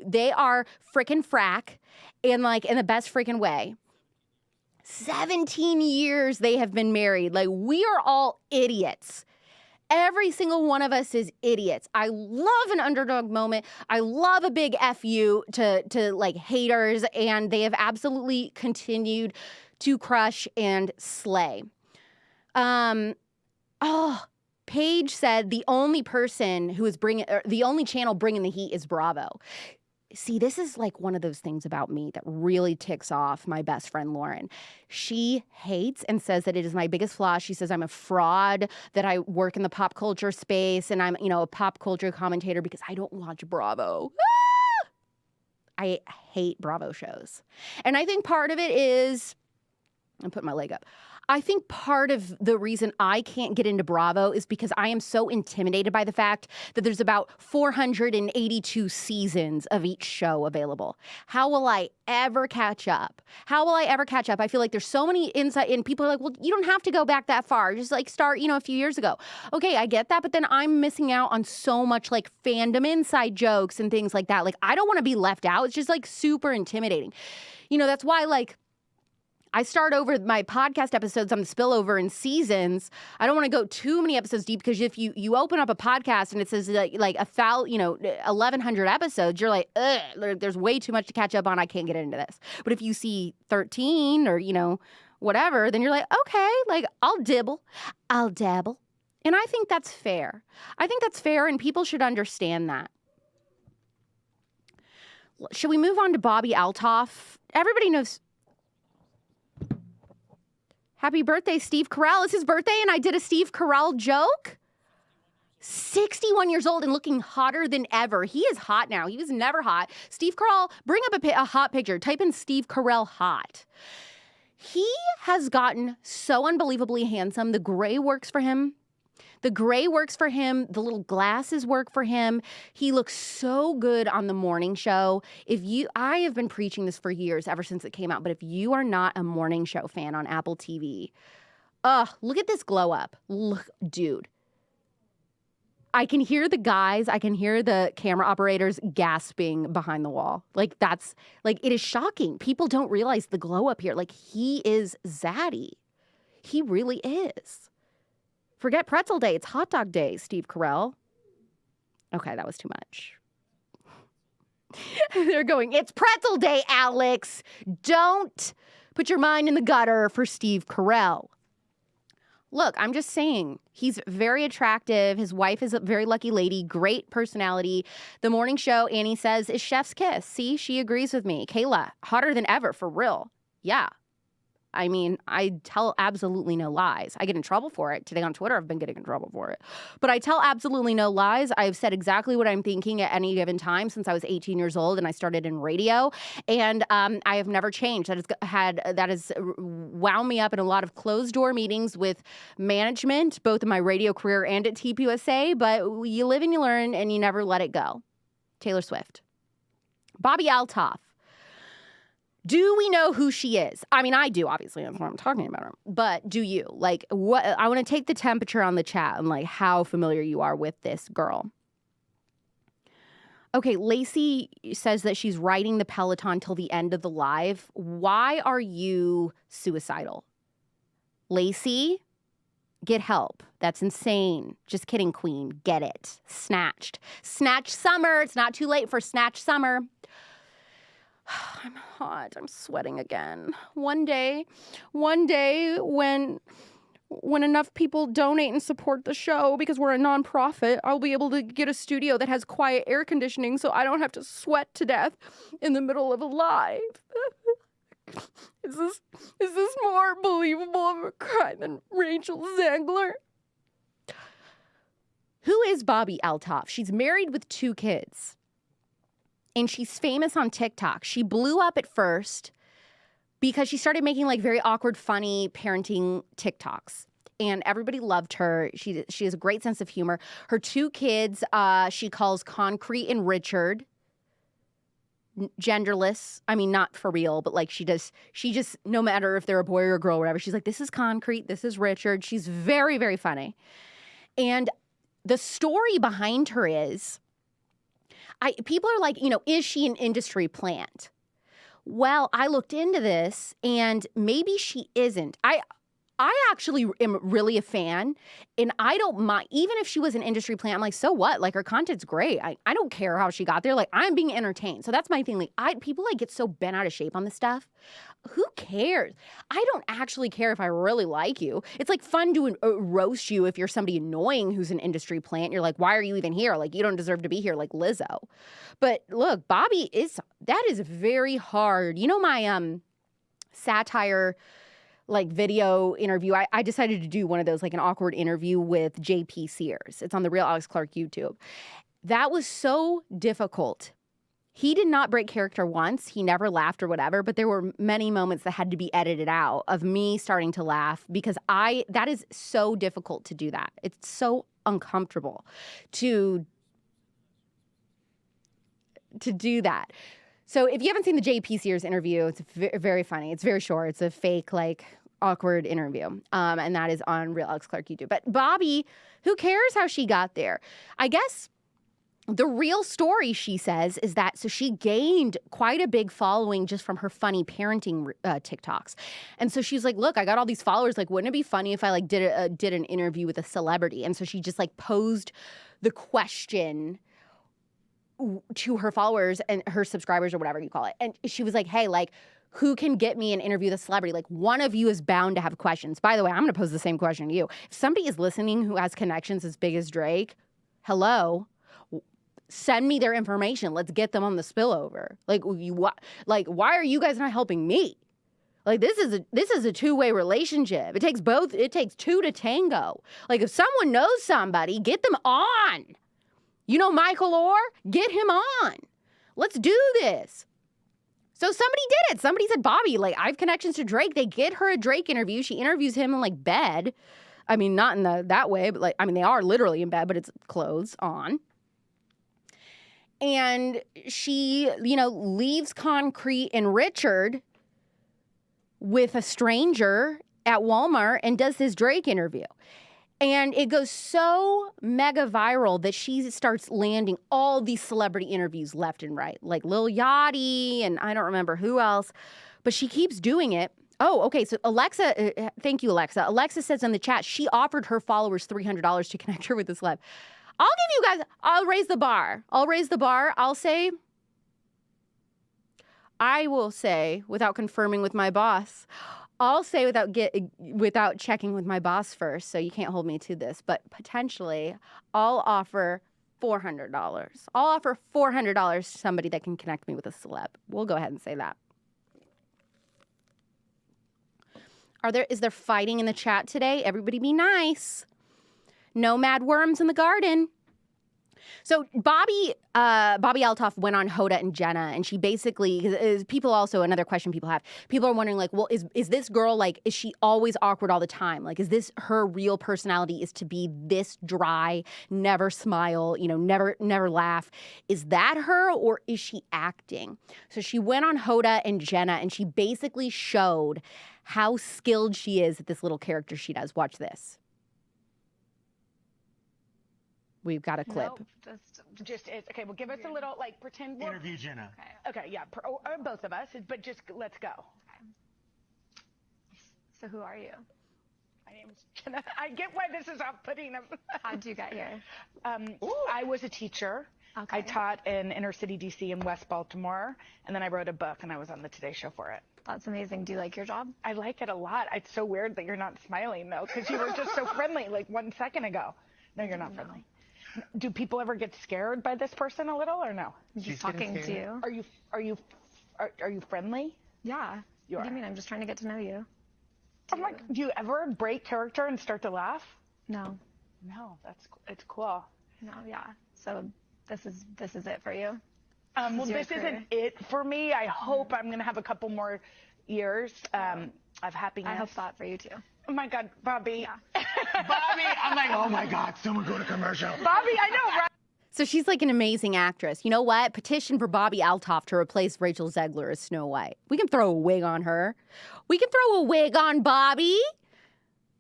they are frickin' frack and like in the best frickin' way. 17 years they have been married. Like, we are all idiots. Every single one of us is idiots. I love an underdog moment. I love a big F you to like haters, and they have absolutely continued to crush and slay. Paige said the only person who is the only channel bringing the heat is Bravo. See, this is like one of those things about me that really ticks off my best friend, Lauren. She hates and says that it is my biggest flaw. She says I'm a fraud, that I work in the pop culture space, and I'm, a pop culture commentator because I don't watch Bravo. I hate Bravo shows. And I think part of it is, I'm putting my leg up. I think part of the reason I can't get into Bravo is because I am so intimidated by the fact that there's about 482 seasons of each show available. How will I ever catch up? I feel like there's so many insight, and people are like, well, you don't have to go back that far. Just like start, a few years ago. Okay, I get that, but then I'm missing out on so much like fandom inside jokes and things like that. Like, I don't want to be left out. It's just like super intimidating. That's why like, I start over my podcast episodes on the spillover in seasons. I don't want to go too many episodes deep, because if you open up a podcast and it says like 1,100 episodes, you're like, ugh, there's way too much to catch up on. I can't get into this. But if you see 13 or, whatever, then you're like, okay, like I'll dabble. And I think that's fair. And people should understand that. Should we move on to Bobbi Althoff? Everybody knows. Happy birthday, Steve Carell. It's his birthday, and I did a Steve Carell joke. 61 years old and looking hotter than ever. He is hot now. He was never hot. Steve Carell, bring up a hot picture. Type in Steve Carell hot. He has gotten so unbelievably handsome. The gray works for him. The little glasses work for him. He looks so good on the morning show. I have been preaching this for years, ever since it came out, but if you are not a morning show fan on Apple TV, look at this glow up. Look, dude. I can hear the camera operators gasping behind the wall. Like, that's, like, it is shocking. People don't realize the glow up here. Like, he is zaddy. He really is. Forget pretzel day. It's hot dog day, Steve Carell. Okay, that was too much. They're going, it's pretzel day, Alex. Don't put your mind in the gutter for Steve Carell. Look, I'm just saying, he's very attractive. His wife is a very lucky lady, great personality. The morning show, Annie says, is chef's kiss. See, she agrees with me. Kayla, hotter than ever, for real. Yeah. I mean, I tell absolutely no lies. I get in trouble for it. Today on Twitter, I've been getting in trouble for it. But I tell absolutely no lies. I've said exactly what I'm thinking at any given time since I was 18 years old and I started in radio. And I have never changed. That has wound me up in a lot of closed-door meetings with management, both in my radio career and at TPUSA. But you live and you learn, and you never let it go. Taylor Swift. Bobbi Althoff. Do we know who she is? I mean, I do, obviously. That's why I'm talking about her. But do you? Like, what? I want to take the temperature on the chat and, like, how familiar you are with this girl. Okay, Lacey says that she's riding the Peloton till the end of the live. Why are you suicidal? Lacey, get help. That's insane. Just kidding, queen. Get it. Snatched. Snatch summer. It's not too late for snatch summer. I'm hot. I'm sweating again. One day when enough people donate and support the show, because we're a nonprofit, I'll be able to get a studio that has quiet air conditioning so I don't have to sweat to death in the middle of a live. Is this more believable of a crime than Rachel Zegler? Who is Bobbi Althoff? She's married with 2 kids. And she's famous on TikTok. She blew up at first because she started making like very awkward, funny parenting TikToks. And everybody loved her. She has a great sense of humor. Her 2 kids, she calls Concrete and Richard. genderless. I mean, not for real, but like she just, no matter if they're a boy or a girl or whatever, she's like, this is concrete. This is Richard. She's very, very funny. And the story behind her is, people are like, is she an industry plant? Well, I looked into this and maybe she isn't. I actually am really a fan, and I don't mind, even if she was an industry plant, I'm like, so what? Like, her content's great. I don't care how she got there. Like, I'm being entertained. So that's my thing. Like, people like get so bent out of shape on this stuff. Who cares? I don't actually care if I really like you. It's like fun to roast you if you're somebody annoying who's an industry plant. You're like, why are you even here? Like, you don't deserve to be here, like Lizzo. But look, Bobbie that is very hard. My satire video interview, I decided to do one of those, like an awkward interview with JP Sears. It's on the Real Alex Clark YouTube. That was so difficult. He did not break character once. He never laughed or whatever, but there were many moments that had to be edited out of me starting to laugh because that is so difficult to do that. It's so uncomfortable to do that. So if you haven't seen the JP Sears interview, it's very funny. It's very short. It's a fake, awkward interview. And that is on Real Alex Clark YouTube. But Bobbie, who cares how she got there? I guess the real story, she says, is that so she gained quite a big following just from her funny parenting TikToks. And so she's like, look, I got all these followers. Like, wouldn't it be funny if I did an interview with a celebrity? And so she just posed the question to her followers and her subscribers or whatever you call it. And she was like, hey, who can get me an interview with a celebrity? One of you is bound to have questions. By the way, I'm going to pose the same question to you. If somebody is listening who has connections as big as Drake, hello, send me their information. Let's get them on the spillover. Why are you guys not helping me? This is a two-way relationship. It takes both. It takes two to tango. If someone knows somebody, get them on. Michael Orr, get him on. Let's do this. So somebody did it. Somebody said, Bobbie, I have connections to Drake. They get her a Drake interview. She interviews him in bed. I mean, not in that way, but they are literally in bed, but it's clothes on. And she, leaves Concrete and Richard with a stranger at Walmart and does this Drake interview. And it goes so mega viral that she starts landing all these celebrity interviews left and right, like Lil Yachty and I don't remember who else, but she keeps doing it. Oh, okay. So Alexa, thank you, Alexa. Alexa says in the chat, she offered her followers $300 to connect her with this celeb. I'll raise the bar. I will say, without confirming with my boss, I'll say without checking with my boss first, so you can't hold me to this, but potentially I'll offer $400. I'll offer $400 to somebody that can connect me with a celeb. We'll go ahead and say that. Is there fighting in the chat today? Everybody be nice. No mad worms in the garden. So Bobbi Althoff went on Hoda and Jenna, and she basically, people also, another question people have, people are wondering well, is this girl, is she always awkward all the time? Is this her real personality, is to be this dry, never smile, never laugh? Is that her, or is she acting? So she went on Hoda and Jenna, and she basically showed how skilled she is at this little character she does. Watch this. We've got a clip. No, just okay. Well, give us a little pretend. Interview Jenna. Okay, yeah, or both of us, but just let's go. Okay. So who are you? My name's Jenna. I get why this is off-putting. How'd you get here? I was a teacher. Okay. I taught in inner city DC and West Baltimore, and then I wrote a book, and I was on the Today Show for it. That's amazing. Do you like your job? I like it a lot. It's so weird that you're not smiling though, because you were just so friendly 1 second ago. No, you're not friendly. Do people ever get scared by this person a little, or no? I'm just talking to you. Are you friendly? Yeah. You are. What do you mean? I'm just trying to get to know you. Do you ever break character and start to laugh? No. No, it's cool. No, yeah. So this is it for you? Well, this isn't it for me. I hope I'm going to have a couple more years of happiness. I hope that for you too. Oh my God, Bobbie. Yeah. Bobbie, I'm like, oh my God, someone go to commercial. Bobbie, I know, right? So she's like an amazing actress. You know what? Petition for Bobbi Althoff to replace Rachel Zegler as Snow White. We can throw a wig on her. We can throw a wig on Bobbie.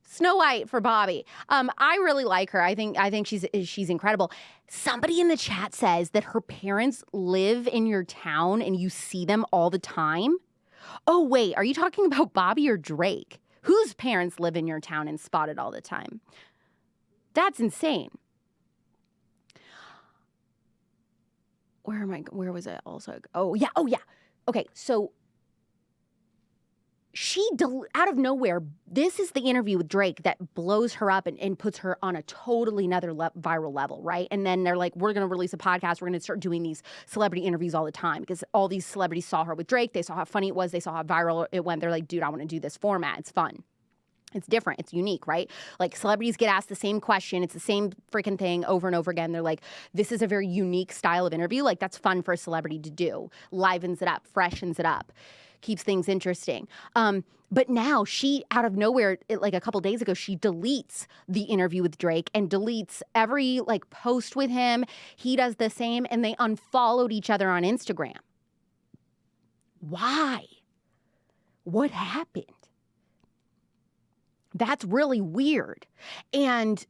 Snow White for Bobbie. I really like her. I think she's incredible. Somebody in the chat says that her parents live in your town and you see them all the time. Oh, wait, are you talking about Bobbie or Drake? Whose parents live in your town and spotted all the time? That's insane. Where was it also? Oh, yeah. Okay, so out of nowhere, this is the interview with Drake that blows her up and puts her on a totally another viral level, right? And then they're like, we're going to release a podcast. We're going to start doing these celebrity interviews all the time because all these celebrities saw her with Drake. They saw how funny it was. They saw how viral it went. They're like, dude, I want to do this format. It's fun. It's different. It's unique, right? Like celebrities get asked the same question. It's the same freaking thing over and over again. They're like, this is a very unique style of interview. Like that's fun for a celebrity to do. Livens it up, freshens it up, keeps things interesting. But now she, out of nowhere, like a couple days ago, she deletes the interview with Drake and deletes every like post with him. He does the same and they unfollowed each other on Instagram. Why? What happened? That's really weird. And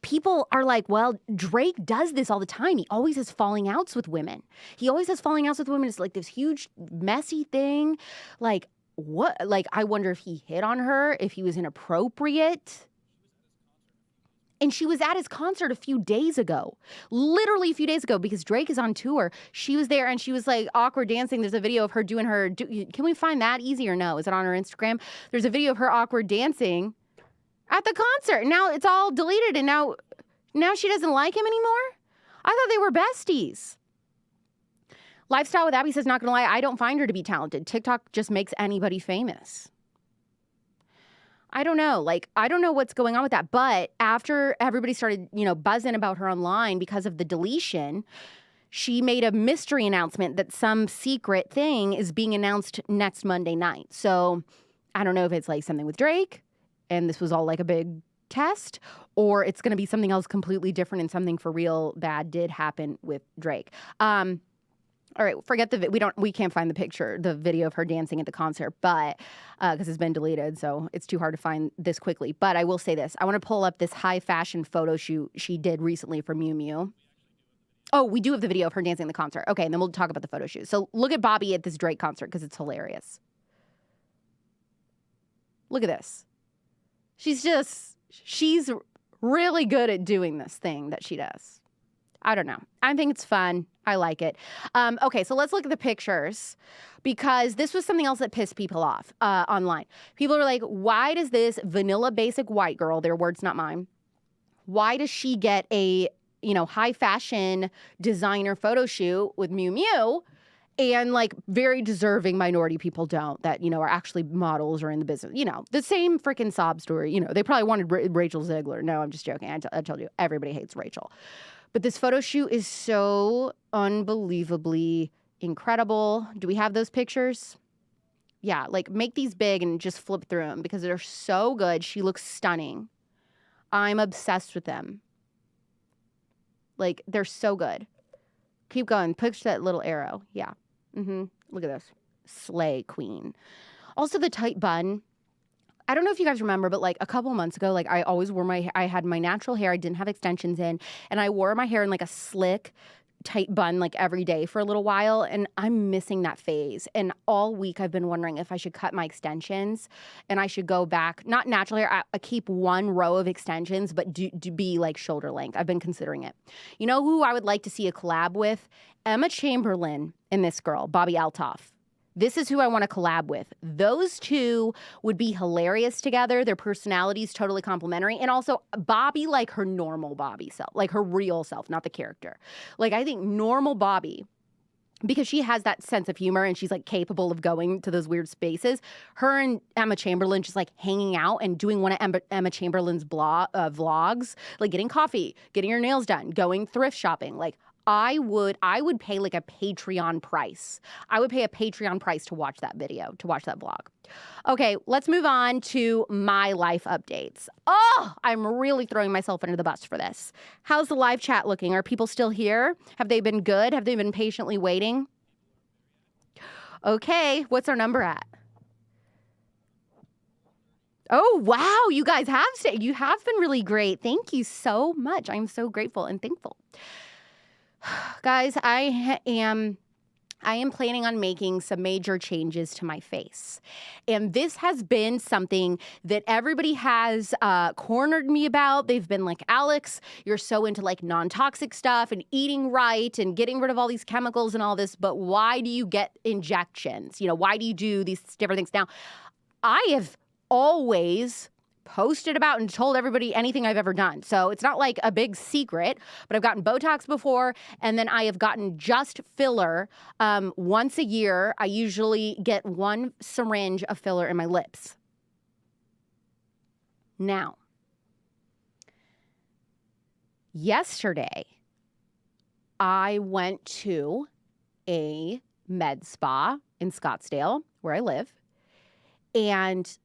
people are like, well, Drake does this all the time. He always has falling outs with women. It's like this huge, messy thing. Like, what? Like, I wonder if he hit on her, if he was inappropriate. And she was at his concert a few days ago, literally a few days ago, because Drake is on tour. She was there and she was like awkward dancing. There's a video of her doing her, can we find that easy or no? Is it on her Instagram? There's a video of her awkward dancing at the concert. Now it's all deleted and now she doesn't like him anymore? I thought they were besties. Lifestyle with Abby says, not gonna lie, I don't find her to be talented. TikTok just makes anybody famous. I don't know. Like, I don't know what's going on with that. But after everybody started, buzzing about her online because of the deletion, she made a mystery announcement that some secret thing is being announced next Monday night. So I don't know if it's like something with Drake and this was all like a big test, or it's going to be something else completely different and something for real bad did happen with Drake. All right, forget we can't find the video of her dancing at the concert, but because it's been deleted, so it's too hard to find this quickly. But I will say this: I want to pull up this high fashion photo shoot she did recently for Miu Miu. Oh, we do have the video of her dancing at the concert. Okay, and then we'll talk about the photo shoot. So look at Bobbie at this Drake concert because it's hilarious. Look at this. She's really good at doing this thing that she does. I don't know. I think it's fun. I like it. Okay, so let's look at the pictures because this was something else that pissed people off online. People are like, why does this vanilla basic white girl, their words, not mine, why does she get a, high fashion designer photo shoot with Miu Miu and like very deserving minority people don't that, are actually models or in the business, the same freaking sob story. They probably wanted Rachel Zegler. No, I'm just joking. I told you, everybody hates Rachel. But this photo shoot is so unbelievably incredible. Do we have those pictures? Yeah, like make these big and just flip through them because they're so good. She looks stunning. I'm obsessed with them. Like, they're so good. Keep going. Push that little arrow. Yeah. Look at this. Slay queen. Also, the tight bun. I don't know if you guys remember, but like a couple months ago, like I always wore I had my natural hair. I didn't have extensions in, and I wore my hair in like a slick, tight bun like every day for a little while, and I'm missing that phase. And all week I've been wondering if I should cut my extensions and I should go back, not natural hair, I keep one row of extensions, but do be like shoulder length. I've been considering it. You know who I would like to see a collab with? Emma Chamberlain and this girl, Bobbi Althoff. This is who I want to collab with. Those two would be hilarious together. Their personalities totally complementary. And also Bobbie like her normal Bobbie self, like her real self, not the character. Like I think normal Bobbie, because she has that sense of humor and she's like capable of going to those weird spaces. Her and Emma Chamberlain just like hanging out and doing one of Emma Chamberlain's vlogs, like getting coffee, getting her nails done, going thrift shopping. Like I would pay like a Patreon price. I would pay a Patreon price to watch that video, to watch that vlog. Okay, let's move on to my life updates. Oh, I'm really throwing myself under the bus for this. How's the live chat looking? Are people still here? Have they been good? Have they been patiently waiting? Okay, what's our number at? Oh, wow, you guys have stayed. You have been really great. Thank you so much. I'm so grateful and thankful. Guys, I am planning on making some major changes to my face. And this has been something that everybody has cornered me about. They've been like, Alex, you're so into like non-toxic stuff and eating right and getting rid of all these chemicals and all this, but why do you get injections? You know, why do you do these different things? Now, I have always posted about and told everybody anything I've ever done. So it's not like a big secret, but I've gotten Botox before, and then I have gotten just filler once a year. I usually get 1 syringe of filler in my lips. Now, yesterday, I went to a med spa in Scottsdale, where I live, and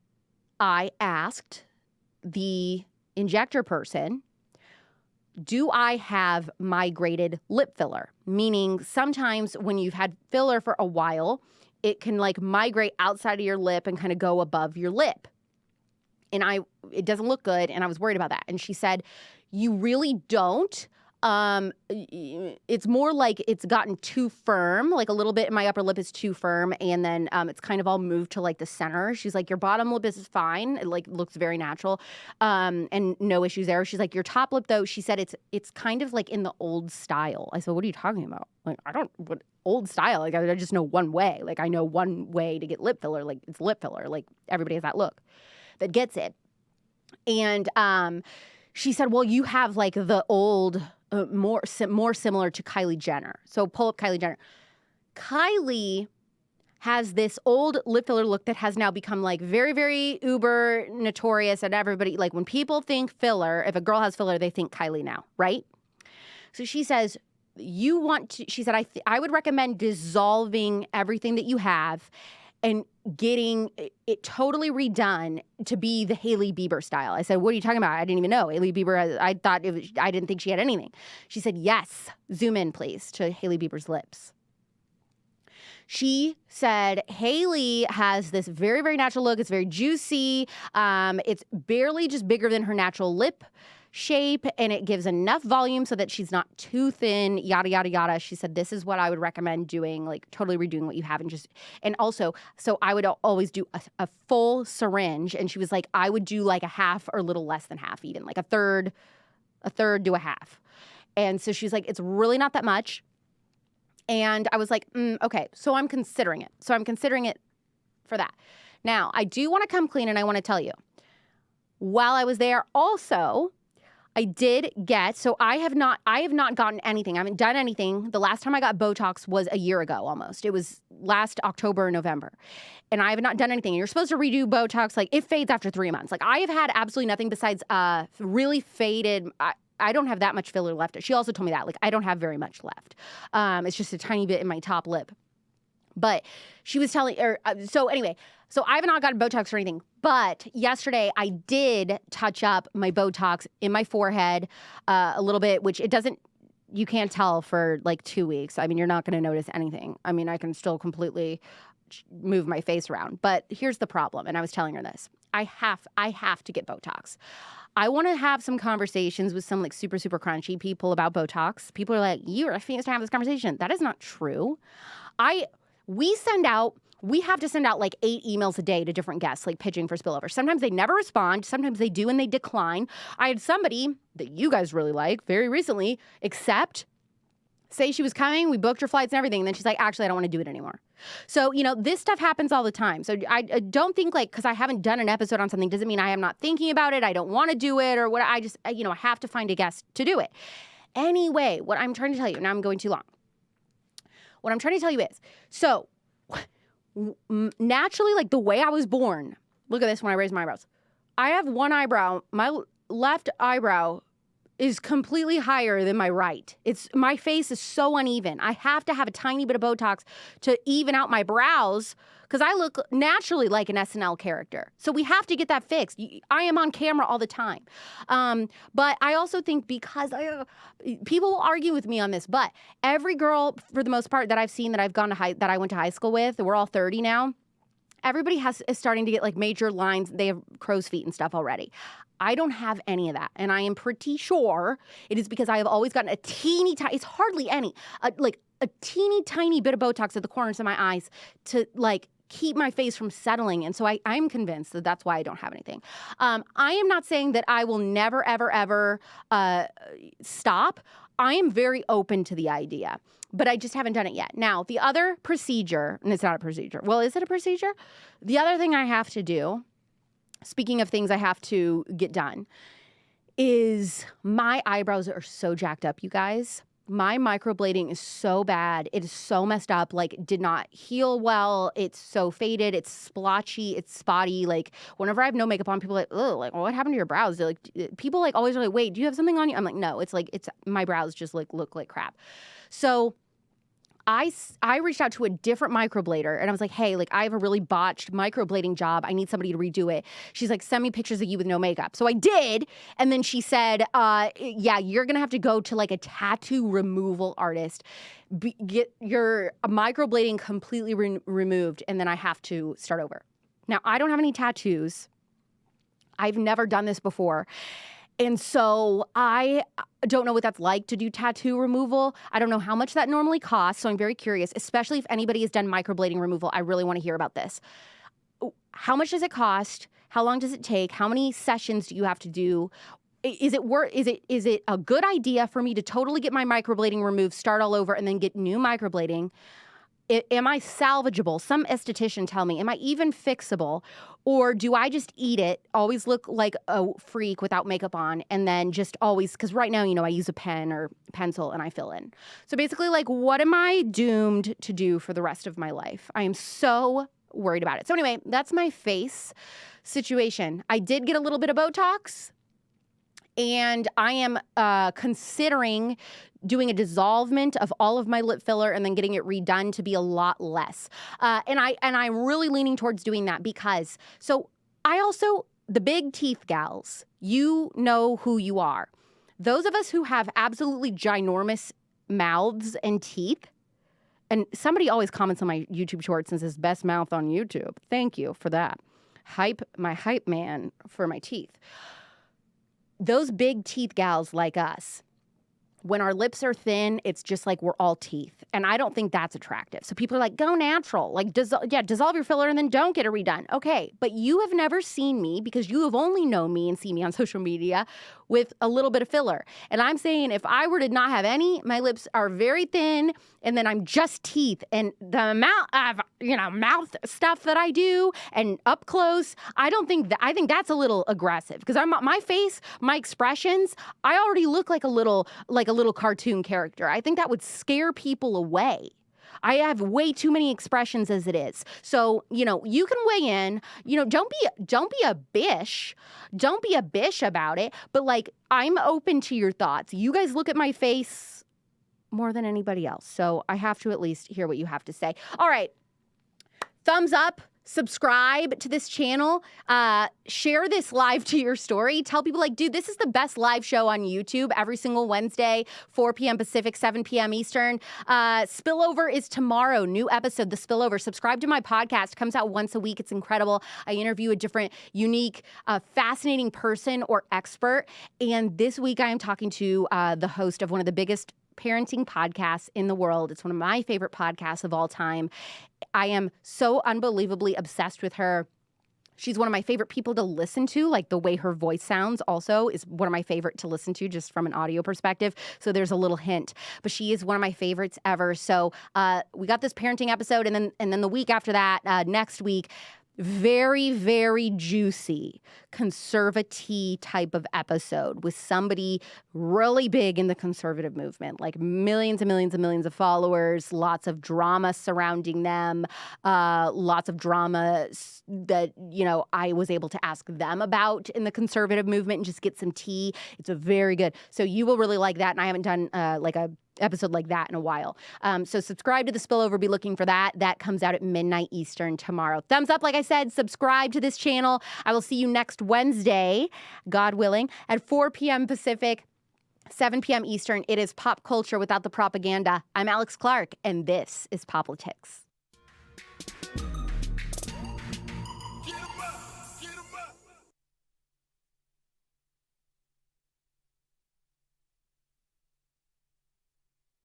I asked the injector person, do I have migrated lip filler? Meaning sometimes when you've had filler for a while, it can like migrate outside of your lip and kind of go above your lip. And it doesn't look good, and I was worried about that. And she said, you really don't. It's more like it's gotten too firm, like a little bit in my upper lip is too firm, and then it's kind of all moved to like the center. She's like, your bottom lip is fine. It like looks very natural, and no issues there. She's like, your top lip though, she said it's kind of like in the old style. I said, what are you talking about? Like, what old style? Like, I just know one way. Like, I know one way to get lip filler. Like, it's lip filler. Like, everybody has that look that gets it. And she said, well, you have like the old, more similar to Kylie Jenner. So pull up Kylie Jenner. Kylie has this old lip filler look that has now become like very, very uber notorious, and everybody, like when people think filler, if a girl has filler, they think Kylie now, right? So she says, she said, I would recommend dissolving everything that you have and getting it totally redone to be the Hailey Bieber style. I said, what are you talking about? I didn't even know. Hailey Bieber, I didn't think she had anything. She said, yes. Zoom in, please, to Hailey Bieber's lips. She said, Hailey has this very, very natural look. It's very juicy. It's barely just bigger than her natural lip shape, and it gives enough volume so that she's not too thin, yada, yada, yada. She said, this is what I would recommend doing, like totally redoing what you have. And also, so I would always do a full syringe. And she was like, I would do like a half or a little less than half, even like a third to a half. And so she's like, it's really not that much. And I was like, okay, so I'm considering it. So I'm considering it for that. Now, I do want to come clean, and I want to tell you, while I was there also, I did get, so I have not gotten anything. I haven't done anything. The last time I got Botox was a year ago almost. It was last October or November. And I have not done anything. And you're supposed to redo Botox, like it fades after 3 months. Like I have had absolutely nothing besides really faded. I don't have that much filler left. She also told me that. Like I don't have very much left. It's just a tiny bit in my top lip. But she was telling, so anyway, so I have not gotten Botox or anything. But yesterday I did touch up my Botox in my forehead a little bit, which you can't tell for like 2 weeks. I mean, you're not going to notice anything. I mean, I can still completely move my face around. But here's the problem. And I was telling her this. I have to get Botox. I want to have some conversations with some like super, super crunchy people about Botox. People are like, you refuse to have this conversation. That is not true. We have to send out like 8 emails a day to different guests, like pitching for spillover. Sometimes they never respond. Sometimes they do and they decline. I had somebody that you guys really like very recently say she was coming. We booked her flights and everything. And then she's like, actually, I don't want to do it anymore. So, this stuff happens all the time. So I don't think like, because I haven't done an episode on something doesn't mean I am not thinking about it. I don't want to do it or what. I just, I have to find a guest to do it. Anyway, what I'm trying to tell you, now I'm going too long. What I'm trying to tell you is, so naturally, like the way I was born, look at this when I raise my eyebrows. I have one eyebrow, my left eyebrow is completely higher than my right. My face is so uneven. I have to have a tiny bit of Botox to even out my brows because I look naturally like an SNL character. So we have to get that fixed. I am on camera all the time. But I also think because people will argue with me on this, but every girl, for the most part, that I've seen that I went to high school with, we're all 30 now. Everybody is starting to get like major lines. They have crow's feet and stuff already. I don't have any of that. And I am pretty sure it is because I have always gotten a teeny tiny, it's hardly any, like a teeny tiny bit of Botox at the corners of my eyes to like keep my face from settling. And so I'm convinced that that's why I don't have anything. I am not saying that I will never, ever, ever stop. I am very open to the idea, but I just haven't done it yet. Now, the other procedure, and it's not a procedure. Well, is it a procedure? The other thing I have to do, speaking of things I have to get done, is my eyebrows are so jacked up, you guys. My microblading is so bad. It is so messed up, like did not heal well. It's so faded. It's splotchy. It's spotty. Like whenever I have no makeup on, people are like, oh, like what happened to your brows? They're like, people like always are like, wait, do you have something on you? I'm like, no, it's my brows just like look like crap. So I reached out to a different microblader and I was like, hey, like I have a really botched microblading job. I need somebody to redo it. She's like, send me pictures of you with no makeup. So I did. And then she said, yeah, you're going to have to go to like a tattoo removal artist, get your microblading completely removed. And then I have to start over. Now, I don't have any tattoos. I've never done this before. And so I don't know what that's like to do tattoo removal. I don't know how much that normally costs, so I'm very curious, especially if anybody has done microblading removal. I really want to hear about this. How much does it cost? How long does it take? How many sessions do you have to do? Is it a good idea for me to totally get my microblading removed, start all over, and then get new microblading? Am I salvageable? Some esthetician tell me. Am I even fixable? Or do I just eat it, always look like a freak without makeup on, and then just always, because right now, I use a pen or pencil and I fill in. So basically, like, what am I doomed to do for the rest of my life? I am so worried about it. So anyway, that's my face situation. I did get a little bit of Botox, and I am considering doing a dissolvement of all of my lip filler and then getting it redone to be a lot less. And I'm really leaning towards doing that because, so I also, the big teeth gals, you know who you are. Those of us who have absolutely ginormous mouths and teeth, and somebody always comments on my YouTube shorts and says, best mouth on YouTube. Thank you for that. My hype man for my teeth. Those big teeth gals like us, when our lips are thin, it's just like we're all teeth. And I don't think that's attractive. So people are like, go natural. Like, dissolve your filler and then don't get it redone. Okay, but you have never seen me because you have only known me and seen me on social media with a little bit of filler. And I'm saying if I were to not have any, my lips are very thin and then I'm just teeth. And the amount of, mouth stuff that I do and up close, I think that's a little aggressive because my face, my expressions, I already look like a little cartoon character. I think that would scare people away. I have way too many expressions as it is. So, you can weigh in, don't be a bish. Don't be a bish about it. But like, I'm open to your thoughts. You guys look at my face more than anybody else. So I have to at least hear what you have to say. All right. Thumbs up. Subscribe to this channel, share this live to your story. Tell people like, dude, this is the best live show on YouTube every single Wednesday, 4 p.m. Pacific, 7 p.m. Eastern. Spillover is tomorrow, new episode, The Spillover. Subscribe to my podcast, comes out once a week. It's incredible. I interview a different, unique, fascinating person or expert. And this week I am talking to the host of one of the biggest parenting podcasts in the world. It's one of my favorite podcasts of all time. I am so unbelievably obsessed with her. She's one of my favorite people to listen to. Like the way her voice sounds also is one of my favorite to listen to just from an audio perspective. So there's a little hint, but she is one of my favorites ever. So we got this parenting episode and then the week after that, next week, very, very juicy conservative type of episode with somebody really big in the conservative movement, like millions and millions and millions of followers, lots of drama surrounding them, lots of drama that, you know, I was able to ask them about in the conservative movement and just get some tea. It's a very good. So you will really like that. And I haven't done like a episode like that in a while. So subscribe to The Spillover. Be looking for that. That comes out at midnight Eastern tomorrow. Thumbs up, like I said. Subscribe to this channel. I will see you next Wednesday, God willing, at 4 p.m. Pacific, 7 p.m. Eastern. It is pop culture without the propaganda. I'm Alex Clark, and this is POPlitics.